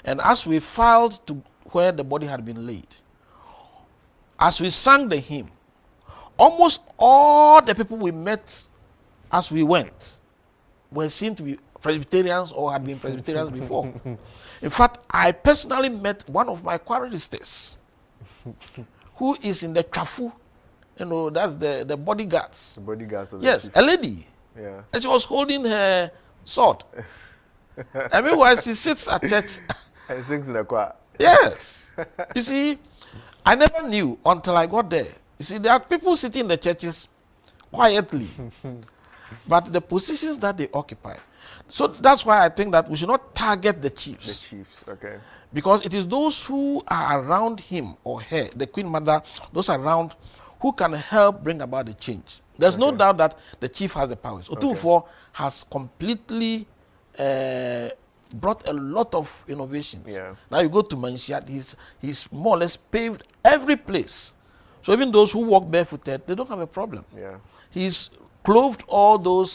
Speaker 2: And as we filed to where the body had been laid, as we sang the hymn, almost all the people we met as we went were seen to be Presbyterians or had been Presbyterians before. In fact, I personally met one of my choristers who is in the Chafu, that's the bodyguards.
Speaker 1: The bodyguards of
Speaker 2: Yes,
Speaker 1: the
Speaker 2: a lady.
Speaker 1: Yeah.
Speaker 2: And she was holding her sword. I mean, while she sits at church.
Speaker 1: And sings in the choir.
Speaker 2: Yes. You see, I never knew until I got there. You see, there are people sitting in the churches quietly, but the positions that they occupy. So that's why I think that we should not target the chiefs.
Speaker 1: The chiefs, okay.
Speaker 2: Because it is those who are around him or her, the Queen Mother, those around who can help bring about the change. There's no doubt that the chief has the powers. Otumfuo has completely brought a lot of innovations.
Speaker 1: Yeah.
Speaker 2: Now you go to Mansiat, he's more or less paved every place. So even those who walk barefooted, they don't have a problem.
Speaker 1: Yeah.
Speaker 2: He's clothed all those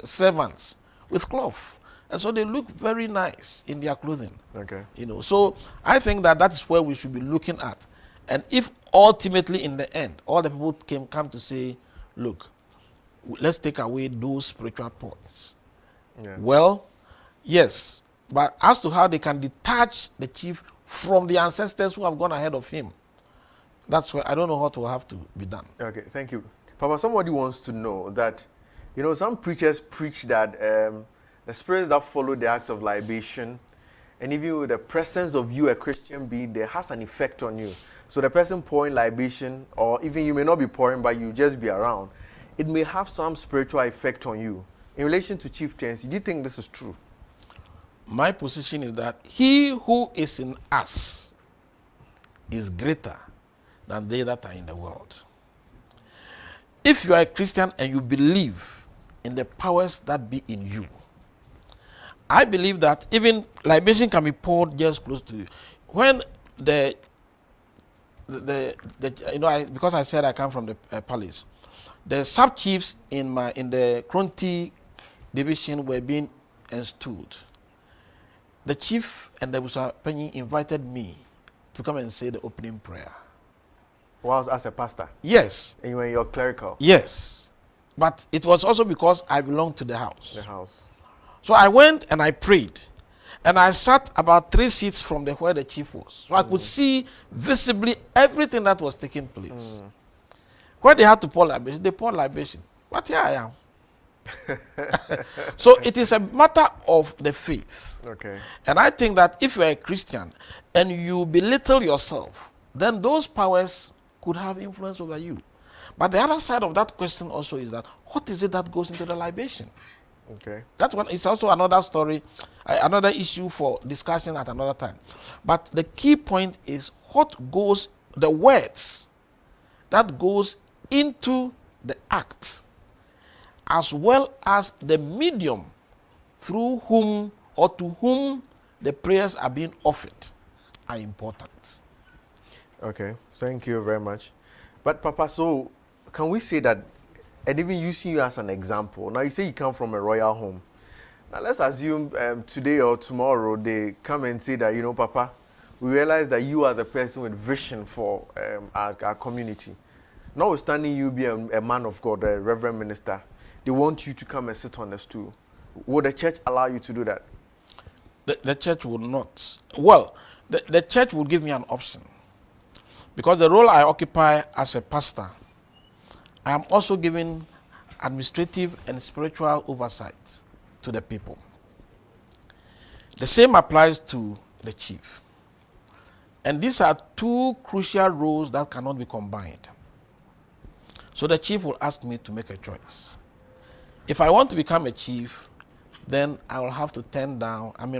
Speaker 2: servants with cloth. And so they look very nice in their clothing.
Speaker 1: Okay.
Speaker 2: So I think that is where we should be looking at. And if ultimately in the end, all the people come to say, look, let's take away those spiritual points.
Speaker 1: Yeah.
Speaker 2: Well, yes, but as to how they can detach the chief from the ancestors who have gone ahead of him, that's where I don't know what will have to be done.
Speaker 1: Okay, thank you. Papa, somebody wants to know that, some preachers preach that the spirits that follow the acts of libation, and even with the presence of you, a Christian being, there has an effect on you. So the person pouring libation, or even you may not be pouring, but you just be around, it may have some spiritual effect on you. In relation to chieftaincy, do you think this is true?
Speaker 2: My position is that he who is in us is greater than they that are in the world. If you are a Christian and you believe in the powers that be in you, I believe that even libation can be poured just close to you. When because I said I come from the palace, the sub chiefs in the Kronti division were being installed. The chief and the Busapenyi invited me to come and say the opening prayer.
Speaker 1: Whilst as a pastor?
Speaker 2: Yes.
Speaker 1: And when you're clerical?
Speaker 2: Yes. But it was also because I belonged to the house.
Speaker 1: The house.
Speaker 2: So I went and I prayed. And I sat about 3 seats from where the chief was. So I could see visibly everything that was taking place. Where they had to pour libation, they poured libation. But here I am. So it is a matter of the faith.
Speaker 1: Okay.
Speaker 2: And I think that if you're a Christian and you belittle yourself, then those powers could have influence over you. But the other side of that question also is that what is it that goes into the libation?
Speaker 1: Okay.
Speaker 2: That one is also another story, another issue for discussion at another time. But the key point is the words that goes into the act, as well as the medium through whom or to whom the prayers are being offered, are important.
Speaker 1: Okay, thank you very much. But Papa, so can we say that, and even using you as an example, now you say you come from a royal home. Now let's assume today or tomorrow they come and say that, Papa, we realize that you are the person with vision for our community. Notwithstanding you be a man of God, a reverend minister, they want you to come and sit on the stool. Would the church allow you to do that?
Speaker 2: The church would not. Well, the church will give me an option. Because the role I occupy as a pastor, I am also giving administrative and spiritual oversight to the people. The same applies to the chief. And these are 2 crucial roles that cannot be combined. So the chief will ask me to make a choice. If I want to become a chief, then I will have to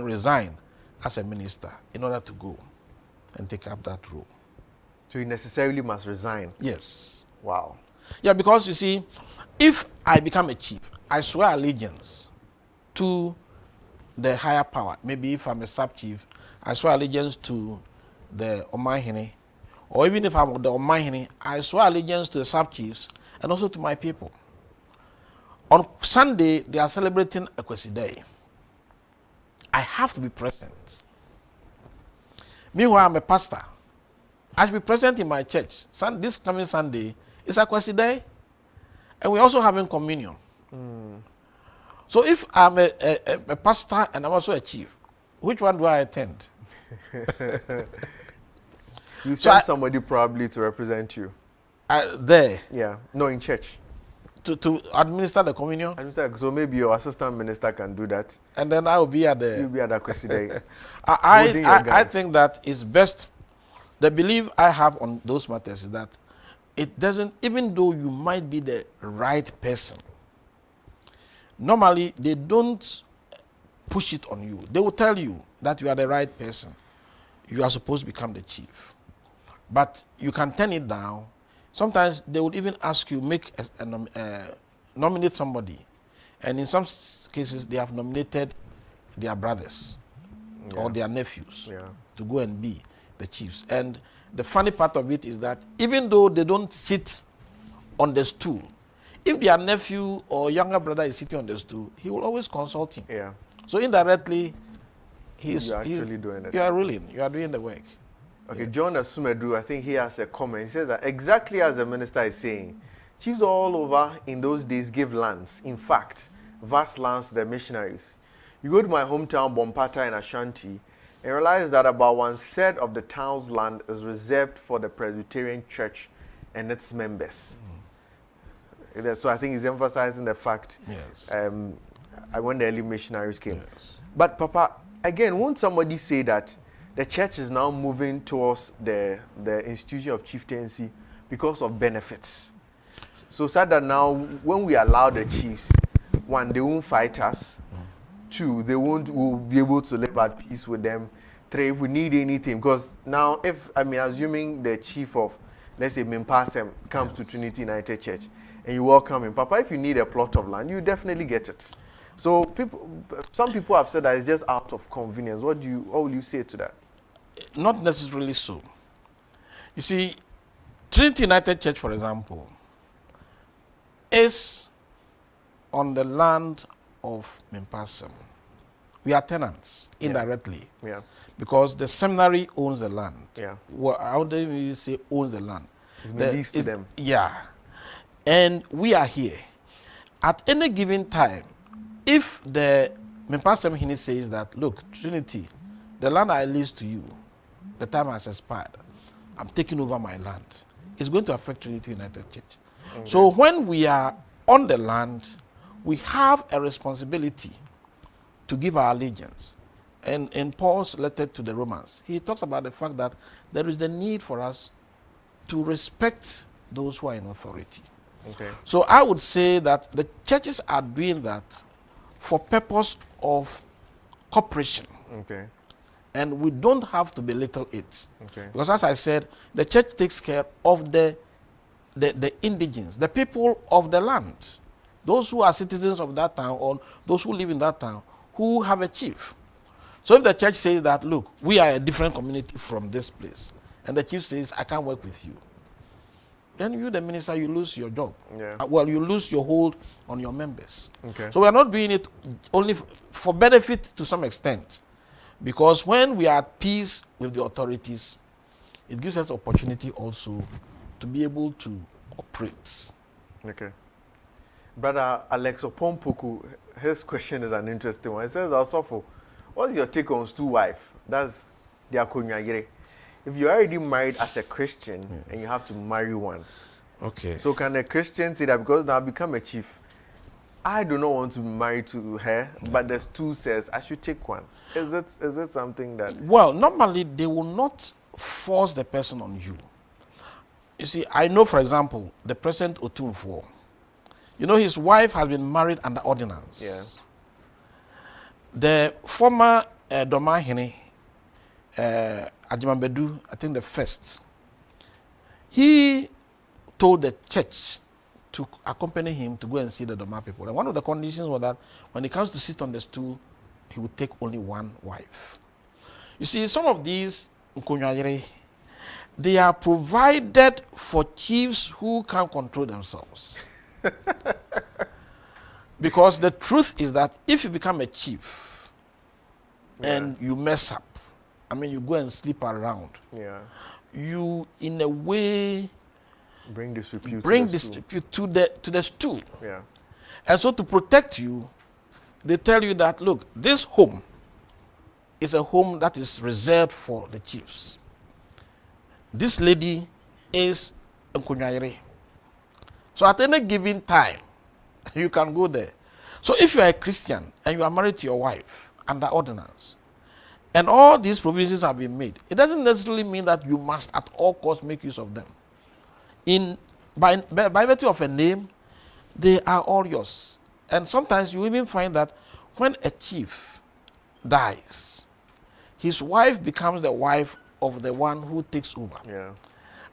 Speaker 2: resign as a minister in order to go and take up that role.
Speaker 1: So you necessarily must resign?
Speaker 2: Yes.
Speaker 1: Wow.
Speaker 2: Yeah, because you see, if I become a chief, I swear allegiance to the higher power. Maybe if I'm a sub-chief, I swear allegiance to the Omahine. Or even if I'm the Omahine, I swear allegiance to the sub-chiefs and also to my people. On Sunday, they are celebrating Equity Day. I have to be present. Meanwhile, I'm a pastor. I should be present in my church. This coming Sunday is Equity Day, and we're also having communion. So if I'm a pastor and I'm also a chief, which one do I attend?
Speaker 1: You
Speaker 2: So
Speaker 1: send somebody probably to represent you.
Speaker 2: There
Speaker 1: Yeah. No, in church.
Speaker 2: to administer the communion,
Speaker 1: And it's like, so maybe your assistant minister can do that.
Speaker 2: and then I will be at
Speaker 1: You'll
Speaker 2: the.
Speaker 1: be at that question day. Holding your
Speaker 2: I
Speaker 1: guns.
Speaker 2: think that it's best. The belief I have on those matters is that it doesn't, even though you might be the right person, normally they don't push it on you. They will tell you that you are the right person. You are supposed to become the chief. But you can turn it down. Sometimes they would even ask you, nominate somebody. And in some cases, they have nominated their brothers or their nephews to go and be the chiefs. And the funny part of it is that even though they don't sit on the stool, if their nephew or younger brother is sitting on the stool, he will always consult him.
Speaker 1: Yeah.
Speaker 2: So indirectly,
Speaker 1: You're actually doing it.
Speaker 2: You are ruling. You are doing the work.
Speaker 1: Okay,
Speaker 2: Yes.
Speaker 1: John Asumedu, I think he has a comment. He says that exactly as the minister is saying, chiefs all over in those days gave lands. In fact, vast lands to the missionaries. You go to my hometown, Bompata in Ashanti, and realize that about 1/3 of the town's land is reserved for the Presbyterian Church and its members. So I think he's emphasizing the fact
Speaker 2: Yes.
Speaker 1: when the early missionaries came.
Speaker 2: Yes.
Speaker 1: But Papa, again, won't somebody say that the church is now moving towards the institution of chieftaincy because of benefits? So sad that now when we allow the chiefs, one, they won't fight us. Two, we'll be able to live at peace with them. Three, if we need anything, because now assuming the chief of, let's say, Mimpasem comes to Trinity United Church and you welcome him, Papa, if you need a plot of land, you definitely get it. So some people have said that it's just out of convenience. What will you say to that?
Speaker 2: Not necessarily so. You see, Trinity United Church, for example, is on the land of Mimpasem. We are tenants indirectly.
Speaker 1: Yeah.
Speaker 2: Because the seminary owns the land.
Speaker 1: Yeah.
Speaker 2: Well, how do you say owns the land?
Speaker 1: It's been leased to them.
Speaker 2: Yeah. And we are here. At any given time, if the Mimpasem Hini says that, look, Trinity, the land I leased to you, the time has expired, I'm taking over my land, it's going to affect Trinity United Church. Okay. So when we are on the land, we have a responsibility to give our allegiance. And in Paul's letter to the Romans, he talks about the fact that there is the need for us to respect those who are in authority.
Speaker 1: Okay.
Speaker 2: So I would say that the churches are doing that for purpose of cooperation.
Speaker 1: Okay.
Speaker 2: And we don't have to belittle it.
Speaker 1: Okay.
Speaker 2: Because as I said, the church takes care of the indigenes, the people of the land, those who are citizens of that town or those who live in that town who have a chief. So if the church says that, look, we are a different community from this place, and the chief says, I can't work with you, then you, the minister, you lose your job.
Speaker 1: Yeah.
Speaker 2: Well, you lose your hold on your members.
Speaker 1: Okay.
Speaker 2: So we are not doing it only for benefit to some extent, because when we are at peace with the authorities, it gives us opportunity also to be able to operate.
Speaker 1: Okay. Brother Alex Opompoku, his question is an interesting one. He says, Asofo, what's your take on stool wife? That's the Akunyagire. If you're already married as a Christian and you have to marry one,
Speaker 2: Okay.
Speaker 1: so can a Christian say that because now I've become a chief, I do not want to be married to her, but the stool says I should take one? Is it something that...
Speaker 2: Well, normally they will not force the person on you. You see, I know, for example, the President Otunfo. You know, his wife has been married under ordinance.
Speaker 1: Yeah.
Speaker 2: The former Domahene, Ajimambedu, I think the first, he told the church to accompany him to go and see the Doma people. And one of the conditions was that when he comes to sit on the stool, he would take only one wife. You see, some of these Nkunyayere, they are provided for chiefs who can't control themselves. Because the truth is that if you become a chief and you mess up, I mean, you go and sleep around, you in a way
Speaker 1: bring disrepute
Speaker 2: to the stool.
Speaker 1: Yeah.
Speaker 2: And so to protect you, they tell you that, look, this home is a home that is reserved for the chiefs. This lady is Nkunyayere. So at any given time, you can go there. So if you are a Christian and you are married to your wife under ordinance, and all these provisions have been made, it doesn't necessarily mean that you must at all costs make use of them. By virtue of a name, they are all yours. And sometimes you even find that when a chief dies, his wife becomes the wife of the one who takes over.
Speaker 1: Yeah.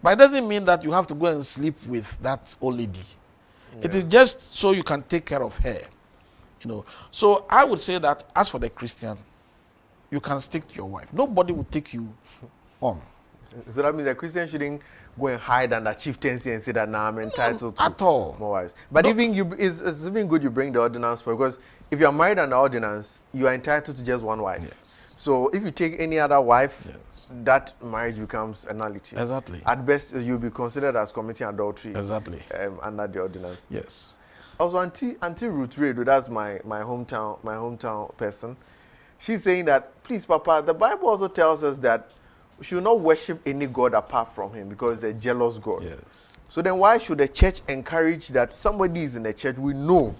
Speaker 2: But it doesn't mean that you have to go and sleep with that old lady. Yeah. It is just so you can take care of her. You know. So I would say that as for the Christian, you can stick to your wife. Nobody will take you on.
Speaker 1: So that means the Christian shouldn't go and hide under chieftaincy and say that now I'm entitled to
Speaker 2: at all.
Speaker 1: more wives. But even it's even good you bring the ordinance, because if you are married under ordinance, you are entitled to just one wife.
Speaker 2: Yes.
Speaker 1: So if you take any other wife,
Speaker 2: yes,
Speaker 1: that marriage becomes a nullity.
Speaker 2: Exactly.
Speaker 1: At best, you'll be considered as committing adultery.
Speaker 2: Exactly.
Speaker 1: Under the ordinance.
Speaker 2: Yes.
Speaker 1: Also, Auntie Ruth Redo, that's my hometown person. She's saying that, please, Papa, the Bible also tells us that we should not worship any God apart from him because he's a jealous God.
Speaker 2: Yes.
Speaker 1: So then why should the church encourage that somebody is in the church? We know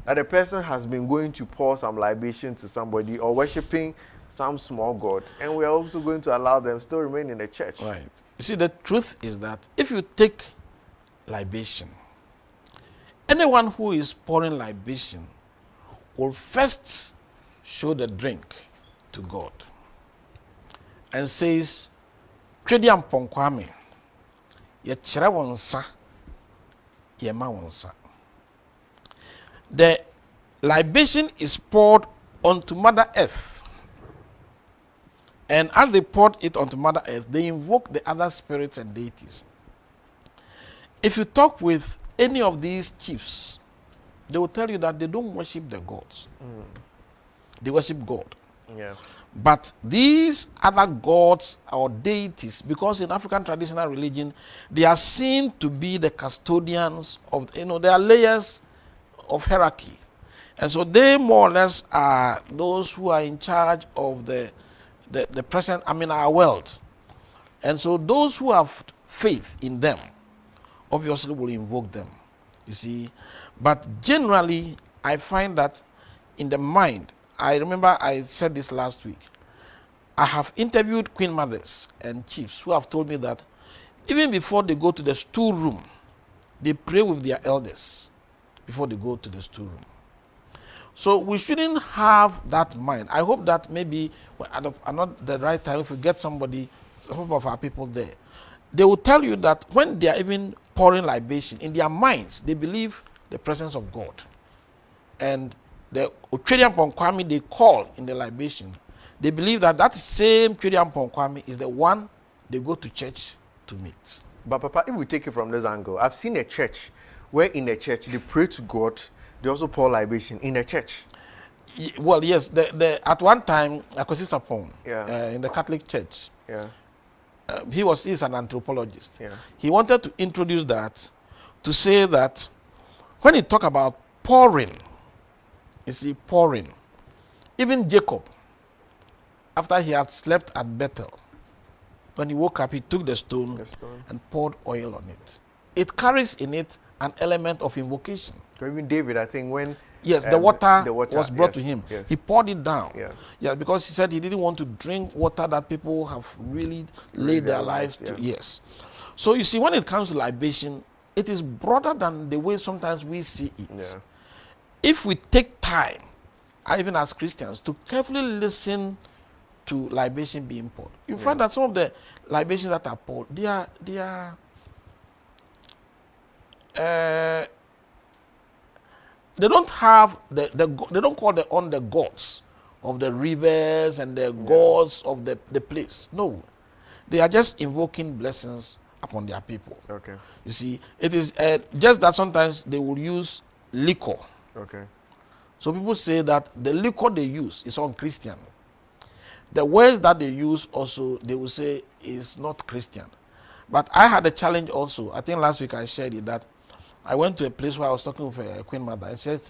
Speaker 1: that the person has been going to pour some libation to somebody or worshiping some small God, and we are also going to allow them still remain in the church.
Speaker 2: Right. You see, the truth is that if you take libation, anyone who is pouring libation will first show the drink to God and says, Twediam ponkwame, ye chere wonsa, ye ma wonsa. The libation is poured onto Mother Earth. And as they poured it onto Mother Earth, they invoke the other spirits and deities. If you talk with any of these chiefs, they will tell you that they don't worship the gods. They worship God.
Speaker 1: Yeah.
Speaker 2: But these other gods or deities, because in African traditional religion, they are seen to be the custodians of, there are layers of hierarchy. And so they more or less are those who are in charge of the present, our world. And so those who have faith in them, obviously will invoke them, you see. But generally, I find that in the mind, I remember I said this last week, I have interviewed queen mothers and chiefs who have told me that even before they go to the stool room, they pray with their elders before they go to the stool room. So we shouldn't have that mind. I hope that maybe at not the right time, if we get somebody, some of our people there, they will tell you that when they are even pouring libation, in their minds, they believe the presence of God. And the Twediam ponkwame they call in the libation, they believe that that same Twediam ponkwame is the one they go to church to meet.
Speaker 1: But Papa, if we take it from this angle, I've seen a church where in a church they pray to God, they also pour libation in a church.
Speaker 2: Well, yes, at one time, Akosi Sapon,
Speaker 1: yeah,
Speaker 2: in the Catholic Church,
Speaker 1: yeah,
Speaker 2: he's an anthropologist.
Speaker 1: Yeah.
Speaker 2: He wanted to introduce that to say that when he talk about pouring, you see, pouring, even Jacob, after he had slept at Bethel, when he woke up, he took the stone and poured oil on it. It carries in it an element of invocation.
Speaker 1: So even David, I think when
Speaker 2: the water was brought to him,
Speaker 1: yes,
Speaker 2: he poured it down.
Speaker 1: Yeah,
Speaker 2: because he said he didn't want to drink water that people have really laid their lives to. Yes. So you see, when it comes to libation, it is broader than the way sometimes we see it.
Speaker 1: Yeah.
Speaker 2: If we take time, even as Christians, to carefully listen to libation being poured, you find that some of the libations that are poured, they don't have they don't call on the gods of the rivers and the gods of the place. No, they are just invoking blessings upon their people.
Speaker 1: Okay.
Speaker 2: You see, it is just that sometimes they will use liquor.
Speaker 1: Okay.
Speaker 2: So people say that the liquor they use is unchristian. The words that they use also, they will say is not Christian. But I had a challenge also. I think last week I shared it that I went to a place where I was talking with a queen mother. I said,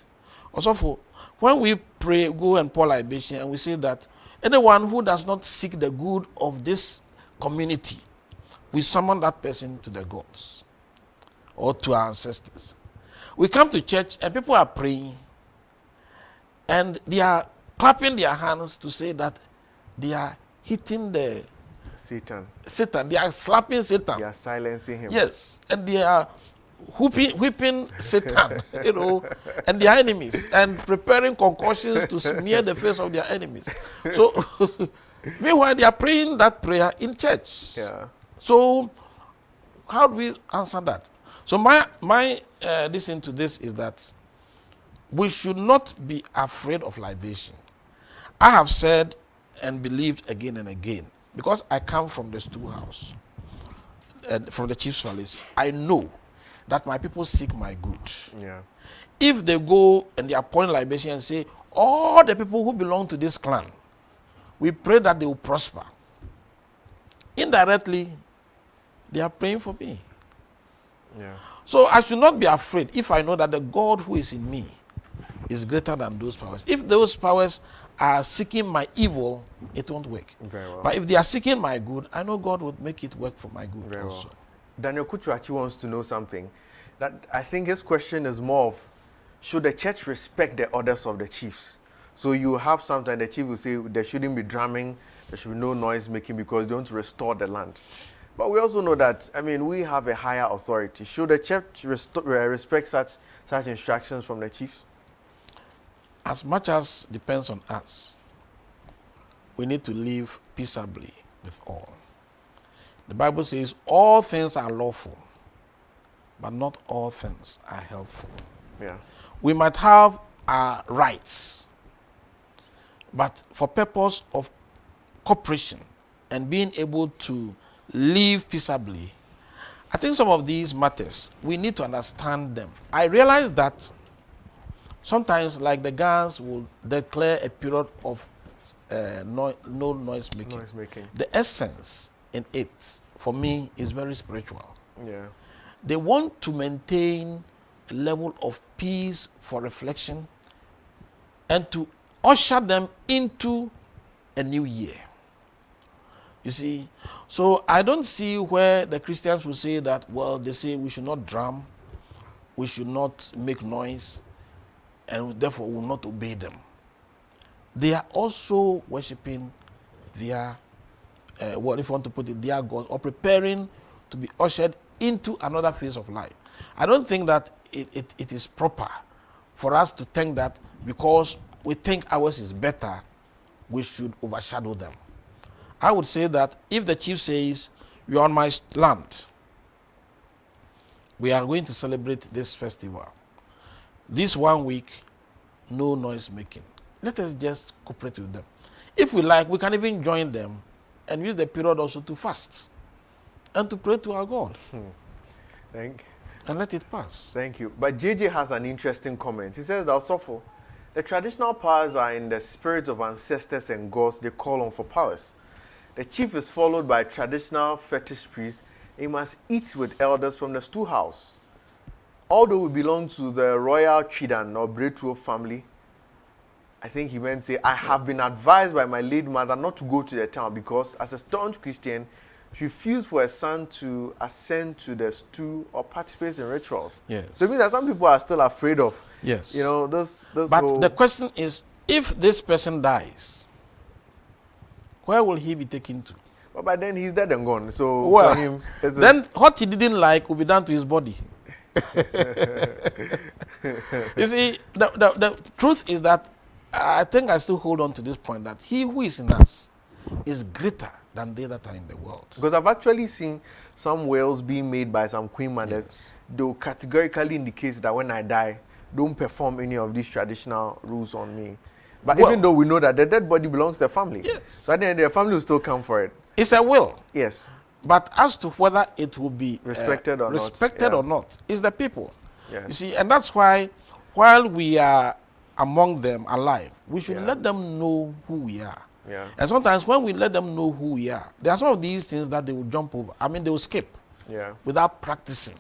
Speaker 2: also, when we pray, go and pour libation, and we say that anyone who does not seek the good of this community, we summon that person to the gods or to our ancestors. We come to church and people are praying and they are clapping their hands to say that they are hitting the
Speaker 1: Satan.
Speaker 2: They are slapping Satan.
Speaker 1: They are silencing him.
Speaker 2: Yes, and they are whipping Satan, and their enemies, and preparing concoctions to smear the face of their enemies. So, meanwhile, they are praying that prayer in church.
Speaker 1: Yeah.
Speaker 2: So, how do we answer that? So, my listen to this is that we should not be afraid of libation. I have said and believed again and again, because I come from the storehouse, from the chief's palace, I know that my people seek my good.
Speaker 1: Yeah.
Speaker 2: If they go and they appoint libation and say, all the people who belong to this clan, we pray that they will prosper. Indirectly, they are praying for me.
Speaker 1: Yeah.
Speaker 2: So I should not be afraid if I know that the God who is in me is greater than those powers. If those powers are seeking my evil, it won't work.
Speaker 1: Very well.
Speaker 2: But if they are seeking my good, I know God would make it work for my good
Speaker 1: Very
Speaker 2: also.
Speaker 1: well. Daniel Kuchuachi wants to know something. That I think his question is more of, should the church respect the orders of the chiefs? So you have sometimes the chief will say there shouldn't be drumming, there should be no noise making because they want to restore the land. But we also know that, we have a higher authority. Should the church respect such instructions from the chiefs?
Speaker 2: As much as depends on us, we need to live peaceably with all. The Bible says all things are lawful, but not all things are helpful.
Speaker 1: Yeah.
Speaker 2: We might have our rights, but for purpose of cooperation and being able to live peaceably, I think some of these matters, we need to understand them. I realize that sometimes, like the Ghanaians will declare a period of no noise making.
Speaker 1: Noise making.
Speaker 2: The essence in it, for me, is very spiritual.
Speaker 1: Yeah.
Speaker 2: They want to maintain a level of peace for reflection and to usher them into a new year. You see, so I don't see where the Christians will say that, well, they say we should not drum, we should not make noise, and therefore will not obey them. They are also worshiping their, what if you want to put it, their gods, or preparing to be ushered into another phase of life. I don't think that it is proper for us to think that because we think ours is better, we should overshadow them. I would say that if the chief says, you are on my land, we are going to celebrate this festival. This 1 week, no noise making. Let us just cooperate with them. If we like, we can even join them and use the period also to fast and to pray to our God. And let it pass.
Speaker 1: Thank you. But JJ has an interesting comment. He says that also, the traditional powers are in the spirits of ancestors and gods they call on for powers. The chief is followed by traditional fetish priests. He must eat with elders from the storehouse. Although we belong to the royal Chidan or Bretuo family, I think he meant to say, I have been advised by my late mother not to go to the town because as a staunch Christian, she refused for her son to ascend to the stew or participate in rituals.
Speaker 2: Yes.
Speaker 1: So it means that some people are still afraid of,
Speaker 2: Yes.
Speaker 1: this
Speaker 2: But
Speaker 1: whole...
Speaker 2: the question is, if this person dies, where will he be taken to?
Speaker 1: But by then he's dead and gone. So
Speaker 2: Well,
Speaker 1: for him, it's
Speaker 2: then what he didn't like will be done to his body. You see, the truth is that I think I still hold on to this point that he who is in us is greater than they that are in the world.
Speaker 1: Because I've actually seen some wills being made by some queen mothers.
Speaker 2: Yes.
Speaker 1: They'll categorically indicate that when I die, don't perform any of these traditional rules on me. But
Speaker 2: Well,
Speaker 1: even though we know that the dead body belongs to the family.
Speaker 2: Yes.
Speaker 1: So at the end, the family will still come for it.
Speaker 2: It's a will.
Speaker 1: Yes.
Speaker 2: But as to whether it will be
Speaker 1: Respected or not,
Speaker 2: respected
Speaker 1: yeah.
Speaker 2: or not, is the people.
Speaker 1: Yeah.
Speaker 2: You see, and that's why while we are among them alive, we should
Speaker 1: Yeah.
Speaker 2: let them know who we are.
Speaker 1: Yeah.
Speaker 2: And sometimes when we let them know who we are, there are some of these things that they will jump over. I mean, they will skip
Speaker 1: Yeah.
Speaker 2: without practicing.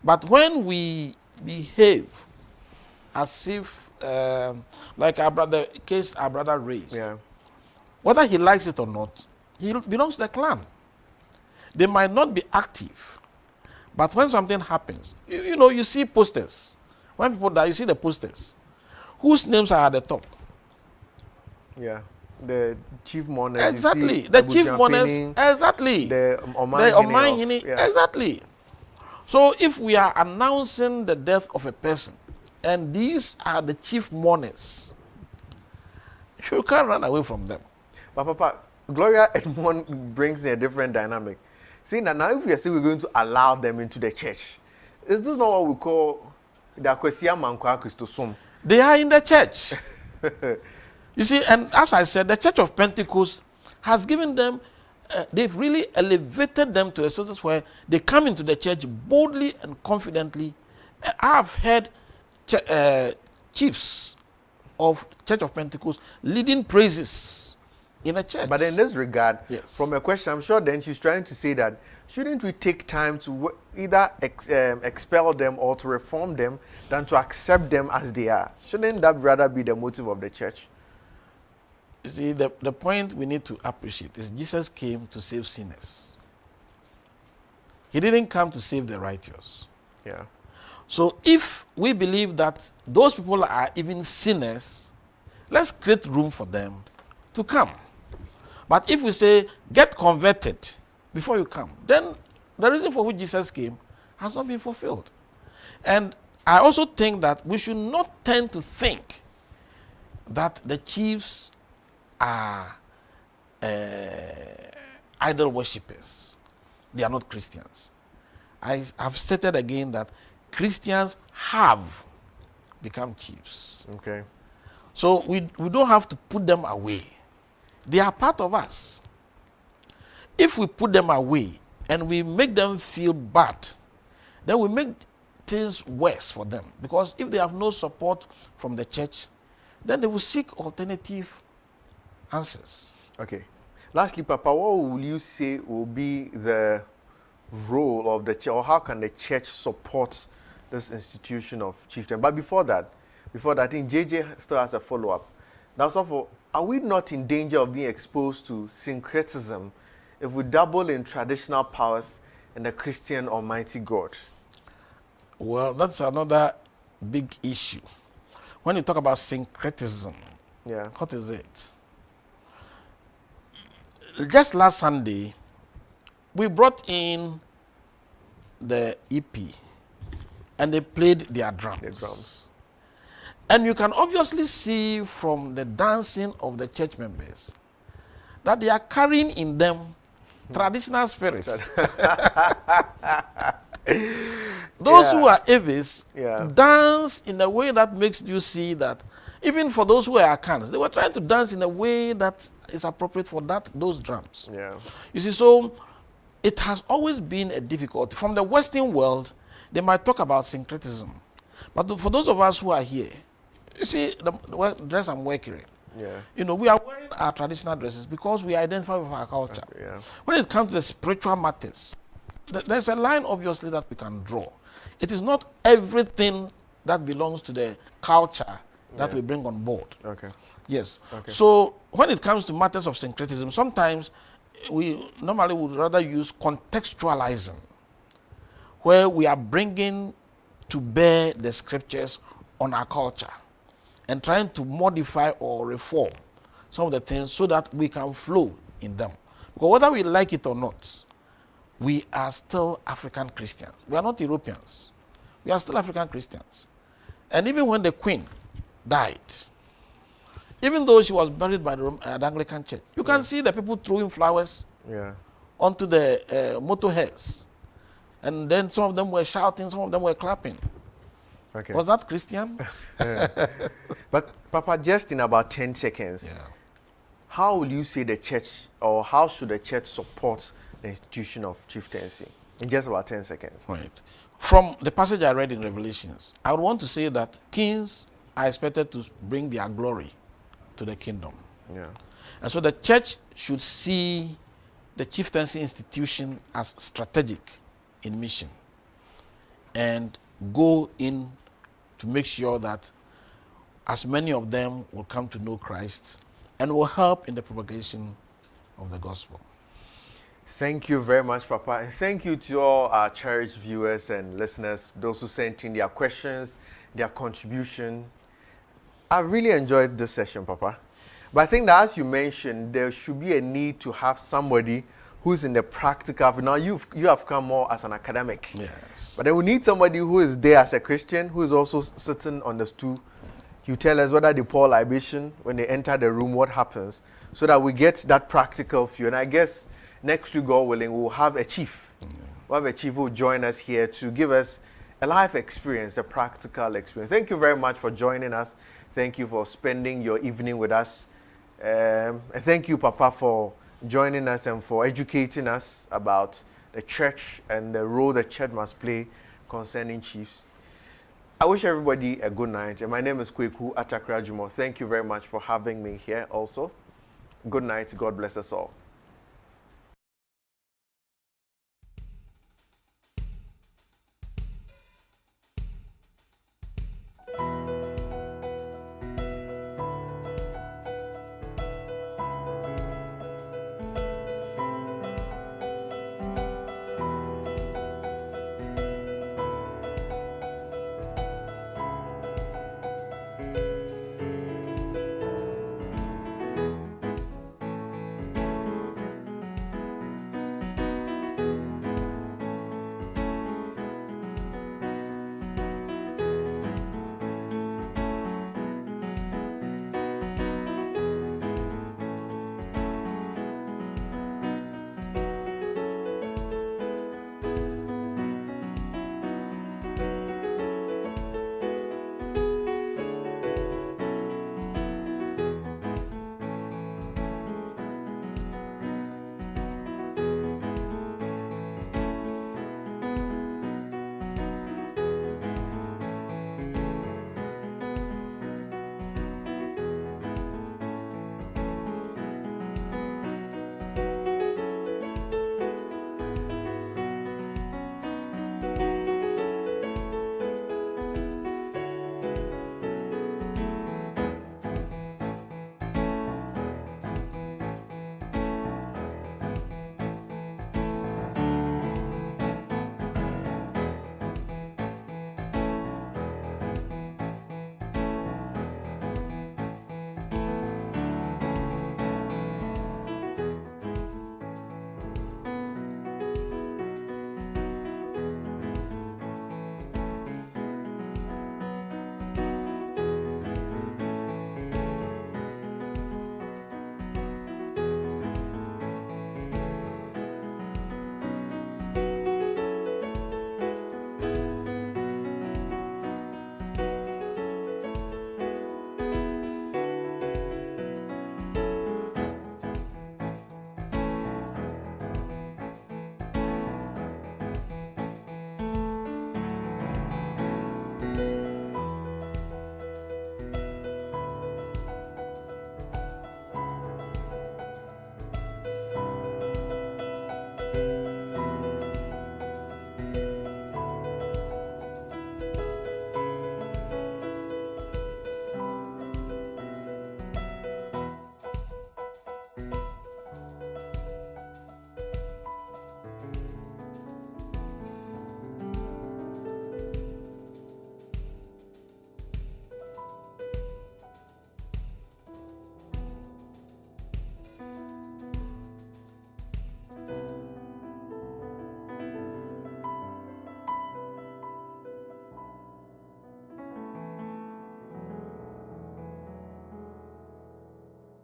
Speaker 2: But when we behave as if, like case our brother raised.
Speaker 1: Yeah.
Speaker 2: Whether he likes it or not, he belongs to the clan. They might not be active, but when something happens, you see posters. When people die, you see the posters. Whose names are at the top?
Speaker 1: Yeah. The chief mourners.
Speaker 2: Exactly. The chief mourners. Exactly.
Speaker 1: The
Speaker 2: Omanhini. Exactly. So if we are announcing the death of a person, and these are the chief mourners, you can't run away from them.
Speaker 1: But Papa, Gloria Edmond brings in a different dynamic. See, now if we are saying we're going to allow them into the church, is this not what we call the Akwesia Mankwa Christosum?
Speaker 2: They are in the church. You see, and as I said, the Church of Pentecost has given them, they've really elevated them to a status where they come into the church boldly and confidently. I have heard chiefs of Church of Pentecost leading praises in a church.
Speaker 1: But in this regard,
Speaker 2: yes,
Speaker 1: from a question, I'm sure then she's trying to say that shouldn't we take time to either expel them or to reform them than to accept them as they are? Shouldn't that rather be the motive of the church?
Speaker 2: You see, the point we need to appreciate is Jesus came to save sinners. He didn't come to save the righteous.
Speaker 1: Yeah.
Speaker 2: So if we believe that those people are even sinners, let's create room for them to come. But if we say, get converted before you come, then the reason for which Jesus came has not been fulfilled. And I also think that we should not tend to think that the chiefs are idol worshippers. They are not Christians. I have stated again that Christians have become chiefs.
Speaker 1: Okay.
Speaker 2: So we don't have to put them away. They are part of us. If we put them away and we make them feel bad, then we make things worse for them. Because if they have no support from the church, then they will seek alternative answers.
Speaker 1: Okay. Lastly, Papa, what will you say will be the role of the church, or how can the church support this institution of chieftain? But before that, I think JJ still has a follow-up. Now, so are we not in danger of being exposed to syncretism if we dabble in traditional powers and the Christian Almighty God?
Speaker 2: Well, that's another big issue. When you talk about syncretism,
Speaker 1: Yeah.
Speaker 2: what is it? Just last Sunday, we brought in the EP and they played their drums.
Speaker 1: The drums.
Speaker 2: And you can obviously see from the dancing of the church members that they are carrying in them traditional spirits. Those who are Avis dance in a way that makes you see that even for those who are Akans, they were trying to dance in a way that is appropriate for those drums.
Speaker 1: Yeah.
Speaker 2: You see, so it has always been a difficulty. From the Western world, they might talk about syncretism. But for those of us who are here, you see, the dress I'm wearing, we are wearing our traditional dresses because we identify with our culture.
Speaker 1: Yeah.
Speaker 2: When it comes to the spiritual matters, there's a line obviously that we can draw. It is not everything that belongs to the culture that we bring on board.
Speaker 1: Okay.
Speaker 2: Yes.
Speaker 1: Okay.
Speaker 2: So when it comes to matters of syncretism, sometimes we normally would rather use contextualizing, where we are bringing to bear the scriptures on our culture and trying to modify or reform some of the things so that we can flow in them. Because whether we like it or not, we are still African Christians. We are not Europeans. We are still African Christians. And even when the Queen died, even though she was buried by the Anglican Church, you can see the people throwing flowers onto the motorheads. And then some of them were shouting, some of them were clapping.
Speaker 1: Okay.
Speaker 2: Was that Christian?
Speaker 1: But Papa, just in about 10 seconds, how will you say the church, or how should the church support the institution of chieftaincy? In just about 10 seconds.
Speaker 2: Right. From the passage I read in Revelations, I would want to say that kings are expected to bring their glory to the kingdom.
Speaker 1: Yeah.
Speaker 2: And so the church should see the chieftaincy institution as strategic in mission and go in to make sure that as many of them will come to know Christ and will help in the propagation of the gospel.
Speaker 1: Thank you very much, Papa. And thank you to all our cherished viewers and listeners, those who sent in their questions, their contribution. I really enjoyed this session, Papa. But I think that, as you mentioned, there should be a need to have somebody who's in the practical. Now, you have come more as an academic.
Speaker 2: Yes.
Speaker 1: But then we need somebody who is there as a Christian, who is also sitting on the stool. You tell us whether they pour libation when they enter the room, what happens, so that we get that practical view. And I guess next week, God willing, we'll have a chief. We'll have a chief who will join us here to give us a life experience, a practical experience. Thank you very much for joining us. Thank you for spending your evening with us. And thank you, Papa, for joining us and for educating us about the church and the role the church must play concerning chiefs. I wish everybody a good night. And my name is Kweku Atakrajumo. Thank you very much for having me here also. Good night. God bless us all.